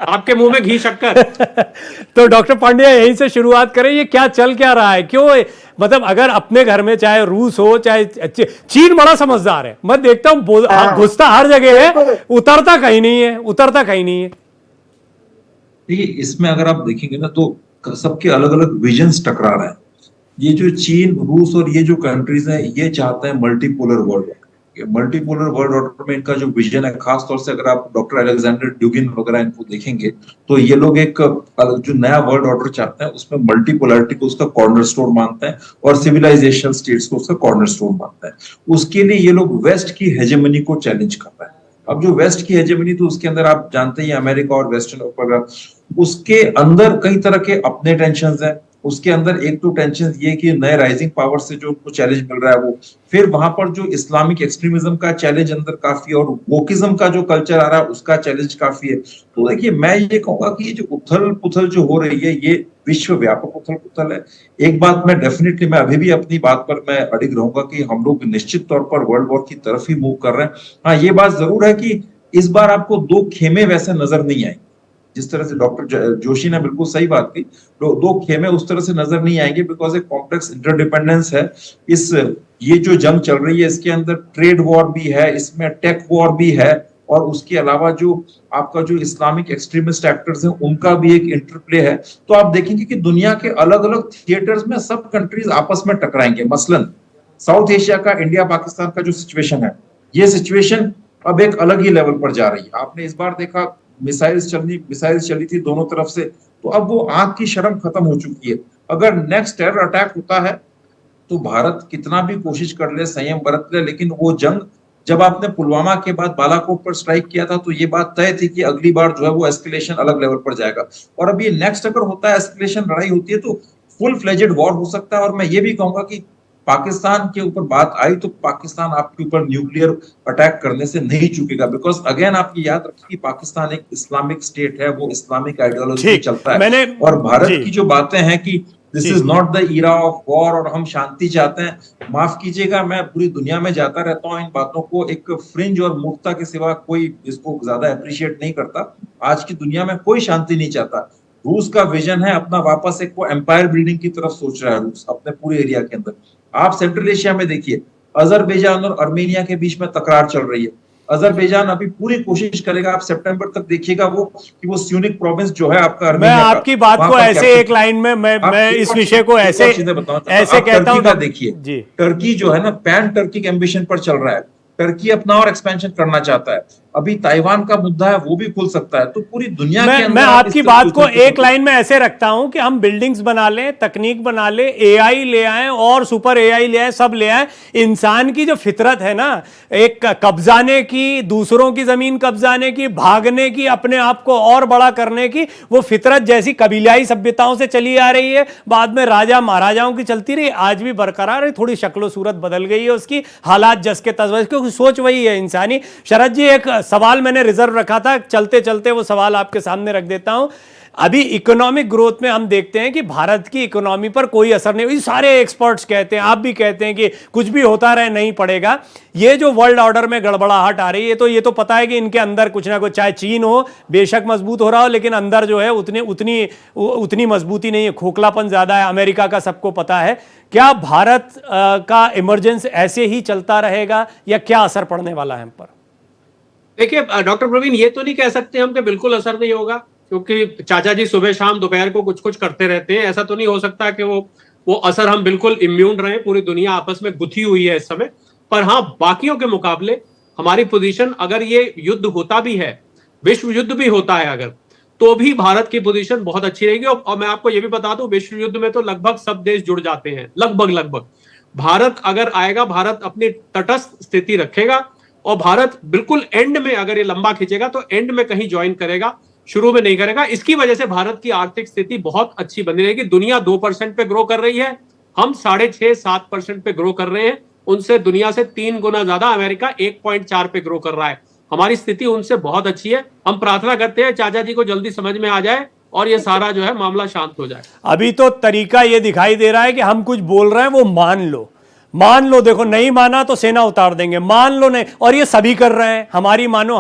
S4: आपके मुंह में घी शक्कर।
S1: तो डॉक्टर पांड्या, यहीं से शुरुआत करें, ये क्या चल क्या रहा है? क्यों, मतलब अगर अपने घर में चाहे रूस हो चाहे चीन बड़ा समझदार है, मैं देखता हूं घुसता हर जगह है, उतरता कहीं नहीं है।
S5: देखिए, इसमें अगर आप देखेंगे ना तो सबके अलग अलग विजन्स टकरा रहे हैं। ये जो चीन, रूस और ये जो कंट्रीज हैं, ये चाहते हैं multipolar world. Multipolar world order में इनका जो विजन है, खास तौर से अगर आप डॉक्टर अलेक्जेंडर ड्यूगिन वगैरह इनको देखेंगे, तो ये लोग एक जो नया वर्ल्ड ऑर्डर चाहते हैं उसमें मल्टीपोलरिटी को उसका कॉर्नरस्टोन मानते हैं और सिविलाइजेशन स्टेट्स को उसका कॉर्नरस्टोन मानते हैं। उसके लिए ये लोग वेस्ट की हेजेमनी को चैलेंज कर रहे हैं। अब जो वेस्ट की हेजेमनी, तो उसके अंदर आप जानते ही अमेरिका और वेस्टर्न वगैरह, उसके अंदर कई तरह के अपने टेंशन हैं। उसके अंदर एक तो टेंशन ये कि नए राइजिंग पावर से जो उनको चैलेंज मिल रहा है वो, फिर वहां पर जो इस्लामिक एक्सट्रीमिज्म का चैलेंज अंदर काफी, और वोकिज्म का जो कल्चर आ रहा है उसका चैलेंज काफी है। तो देखिए, मैं ये कहूंगा कि ये जो उथल पुथल जो हो रही है, ये विश्व व्यापक उथल पुथल है। एक बात मैं डेफिनेटली, मैं अभी भी अपनी बात पर मैं अडिग रहूंगा कि हम लोग निश्चित तौर पर वर्ल्ड वॉर की तरफ ही मूव कर रहे हैं। हाँ, ये बात जरूर है कि इस बार आपको दो खेमे वैसे नजर नहीं आएंगे, जिस तरह से डॉक्टर जोशी ने बिल्कुल सही बात की, दो खेमे उस तरह से नजर नहीं आएंगे, बिकॉज एक कॉम्प्लेक्स इंटरडिपेंडेंस है। ये जो जंग चल रही है, इसके अंदर ट्रेड वॉर भी है, इसमें टेक वॉर भी है, और उसके अलावा जो आपका जो इस्लामिक एक्सट्रीमिस्ट एक्टर्स हैं उनका भी एक इंटरप्ले है। तो आप देखेंगे कि दुनिया के अलग अलग थिएटर्स में सब कंट्रीज आपस में टकराएंगे। मसलन साउथ एशिया का, इंडिया पाकिस्तान का जो सिचुएशन है, ये सिचुएशन अब एक अलग ही लेवल पर जा रही है। आपने इस बार देखा मिसाइल्स चली थी दोनों तरफ से, तो अब वो आंख की शर्म खत्म हो चुकी है। अगर नेक्स्ट टेरर अटैक होता है तो भारत कितना भी कोशिश कर ले, संयम बरत ले, लेकिन वो जंग, जब आपने पुलवामा के बाद बालाकोट पर स्ट्राइक किया था तो ये बात तय थी कि अगली बार जो है वो एस्केलेशन अलग लेवल पर जाएगा। और अब ये नेक्स्ट अगर होता है, एस्केलेशन, लड़ाई होती है, तो फुल फ्लेजेड वॉर हो सकता है। और मैं ये भी कहूंगा कि पाकिस्तान के ऊपर बात आई तो पाकिस्तान आपके ऊपर न्यूक्लियर अटैक करने से नहीं चूकेगा, बिकॉज अगेन आप ये याद रखिए कि पाकिस्तान एक इस्लामिक स्टेट है, वो इस्लामिक आइडियोलॉजी से चलता है। और भारत की जो बातें हैं कि this is not the era of war और हम शांति चाहते हैं, माफ कीजिएगा, मैं पूरी दुनिया में जाता रहता हूँ, इन बातों को एक फ्रिंज और मूर्खता के सिवा कोई इसको ज्यादा अप्रिशिएट नहीं करता। आज की दुनिया में कोई शांति नहीं चाहता। रूस का विजन है अपना वापस एक वो एम्पायर बिल्डिंग की तरफ सोच रहा है रूस अपने पूरे एरिया के अंदर। आप सेंट्रल एशिया में देखिए, अजरबैजान और आर्मेनिया के बीच में तकरार चल रही है। अजरबैजान अभी पूरी कोशिश करेगा, आप सितंबर तक देखिएगा वो कि वो स्यूनिक प्रोविंस जो है आपका आर्मेनिया
S1: मैं
S5: का,
S1: आपकी बात को ऐसे एक लाइन में मैं इस विषय को ऐसे कहता हूं।
S5: देखिए, टर्की जो है ना, पैन टर्की एम्बिशन पर चल रहा है। टर्की अपना और एक्सपेंशन करना चाहता है। अभी ताइवान का मुद्दा है, वो भी खुल सकता है। तो पूरी दुनिया के अंदर
S1: मैं आपकी बात को एक लाइन में ऐसे रखता हूं कि हम बिल्डिंग्स बना लें, तकनीक बना ले, एआई ले आए और सुपर एआई ले आए, सब ले आए। इंसान की जो फितरत है ना, एक कब्जाने की, दूसरों की जमीन कब्जाने की, भागने की, अपने आप को और बड़ा करने की, वो फितरत जैसी कबीलाई सभ्यताओं से चली आ रही है, बाद में राजा महाराजाओं की चलती रही, आज भी बरकरार है। थोड़ी शक्लो सूरत बदल गई है उसकी, हालात जस के तस, क्योंकि सोच वही है इंसानी। शरद जी, एक सवाल मैंने रिजर्व रखा था, चलते चलते वो सवाल आपके सामने रख देता हूं। अभी इकोनॉमिक ग्रोथ में हम देखते हैं कि भारत की इकोनॉमी पर कोई असर नहीं, सारे एक्सपर्ट्स कहते हैं, आप भी कहते हैं कि कुछ भी होता रहे, नहीं पड़ेगा। ये जो वर्ल्ड ऑर्डर में गड़बड़ाहट आ रही है, तो ये तो पता है कि इनके अंदर कुछ ना कुछ, चाहे चीन हो बेशक मजबूत हो रहा हो, लेकिन अंदर जो है उतनी मजबूती नहीं है, खोखलापन ज्यादा है। अमेरिका का सबको पता है। क्या भारत का इमरजेंस ऐसे ही चलता रहेगा या क्या असर पड़ने वाला है हम पर?
S4: देखिए डॉक्टर प्रवीण, ये तो नहीं कह सकते हम कि बिल्कुल असर नहीं होगा, क्योंकि चाचा जी सुबह शाम दोपहर को कुछ कुछ करते रहते हैं। ऐसा तो नहीं हो सकता कि वो असर हम बिल्कुल इम्यून रहे। पूरी दुनिया आपस में गुथी हुई है इस समय। पर हाँ, बाकियों के मुकाबले हमारी पोजीशन, अगर ये युद्ध होता भी है, विश्व युद्ध भी होता है अगर, तो भी भारत की पोजीशन बहुत अच्छी रहेगी। और मैं आपको ये भी बता दूं, विश्व युद्ध में तो लगभग सब देश जुड़ जाते हैं, लगभग। भारत अगर आएगा, भारत अपनी तटस्थ स्थिति रखेगा और भारत बिल्कुल एंड में, अगर ये लंबा खींचेगा तो एंड में कहीं ज्वाइन करेगा, शुरू में नहीं करेगा। इसकी वजह से भारत की आर्थिक स्थिति बहुत अच्छी बनी रहेगी। दुनिया 2% पे ग्रो कर रही है, हम 6.5-7% पे ग्रो कर रहे हैं। उनसे दुनिया से 3 गुना ज्यादा अमेरिका 1.4 पे ग्रो कर रहा है। हमारी स्थिति उनसे बहुत अच्छी है। हम प्रार्थना करते हैं चाचा जी को जल्दी समझ में आ जाए और ये सारा जो है मामला शांत हो जाए।
S1: अभी तो तरीका ये दिखाई दे रहा है कि हम कुछ बोल रहे हैं वो मान लो, देखो नहीं माना तो सेना उतार देंगे, मान लो नहीं, और ये सभी कर रहे हैं, हमारी मानो।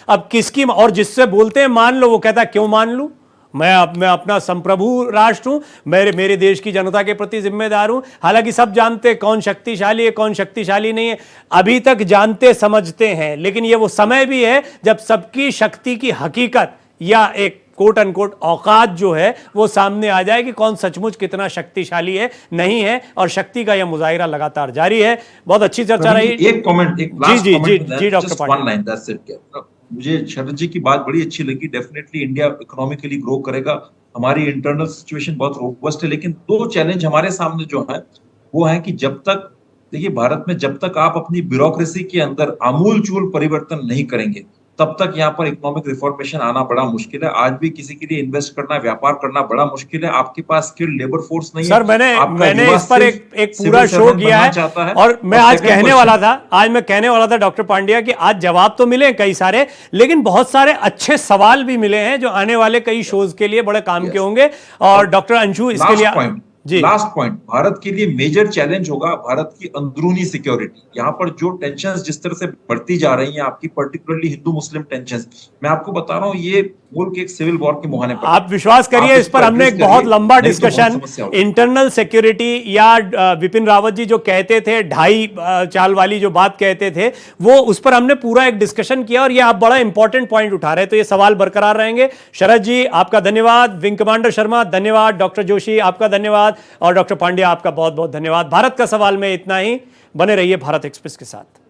S1: अब किसकी, और जिससे बोलते हैं मान लो, वो कहता है क्यों मान लूं, मैं अपना संप्रभु राष्ट्र हूं, मेरे देश की जनता के प्रति जिम्मेदार हूं। हालांकि सब जानते हैं कौन शक्तिशाली है, कौन शक्तिशाली नहीं है, अभी तक जानते समझते हैं, लेकिन ये वो समय भी है जब सबकी शक्ति की हकीकत या एक कोट अनकोट औकात जो है वो सामने आ जाए कि कौन सचमुच कितना शक्तिशाली है, नहीं है, और शक्ति का यह मुजाहिरा लगातार जारी है। बहुत अच्छी चर्चा रही।
S5: एक कमेंट, एक
S1: जी
S5: लास्ट
S1: जी जी
S5: कमेंट,
S1: जी doctor
S5: just
S1: Pandey.
S5: One line, that's it. मुझे शरद जी की बात बड़ी अच्छी लगी। डेफिनेटली इंडिया इकोनॉमिकली ग्रो करेगा, हमारी इंटरनल सिचुएशन बहुत रोबस्ट है, लेकिन दो चैलेंज हमारे सामने जो है वो है कि जब तक, देखिए भारत में जब तक आप अपनी ब्यूरोक्रेसी के अंदर आमूल-चूल परिवर्तन नहीं करेंगे, तब तक यहाँ पर इकोनॉमिक रिफॉर्मेशन आना बड़ा मुश्किल है। आज भी किसी के लिए इन्वेस्ट करना, व्यापार करना बड़ा मुश्किल है। आपके पास स्किल्ड लेबर फोर्स नहीं है।
S1: सर मैंने इस पर एक पूरा शो किया है, और मैं आज कहने वाला था डॉक्टर पांड्या कि आज जवाब तो मिले कई सारे, लेकिन बहुत सारे अच्छे सवाल भी मिले हैं जो आने वाले कई शोज के लिए बड़े काम के होंगे। और डॉक्टर अंशु इसके लिए
S5: लास्ट पॉइंट, भारत के लिए मेजर चैलेंज होगा भारत की अंदरूनी सिक्योरिटी। यहाँ पर जो टेंशंस जिस तरह से बढ़ती जा रही हैं आपकी, पर्टिकुलरली हिंदू मुस्लिम टेंशंस, मैं आपको बता रहा हूँ ये मुल्क एक सिविल वॉर के मुहाने पर।
S1: आप विश्वास करिए, इस पर हमने एक बहुत लंबा डिस्कशन, इंटरनल सिक्योरिटी या विपिन रावत जी जो कहते थे 2.5 चाल वाली जो बात कहते थे, वो उस पर हमने पूरा एक डिस्कशन किया, और ये आप बड़ा इंपॉर्टेंट पॉइंट उठा रहे हैं, तो ये सवाल बरकरार रहेंगे। शरद जी आपका धन्यवाद, विंग कमांडर शर्मा धन्यवाद, डॉक्टर जोशी आपका धन्यवाद, और डॉक्टर पांड्या आपका बहुत बहुत धन्यवाद। भारत का सवाल में इतना ही। बने रहिए भारत एक्सप्रेस के साथ।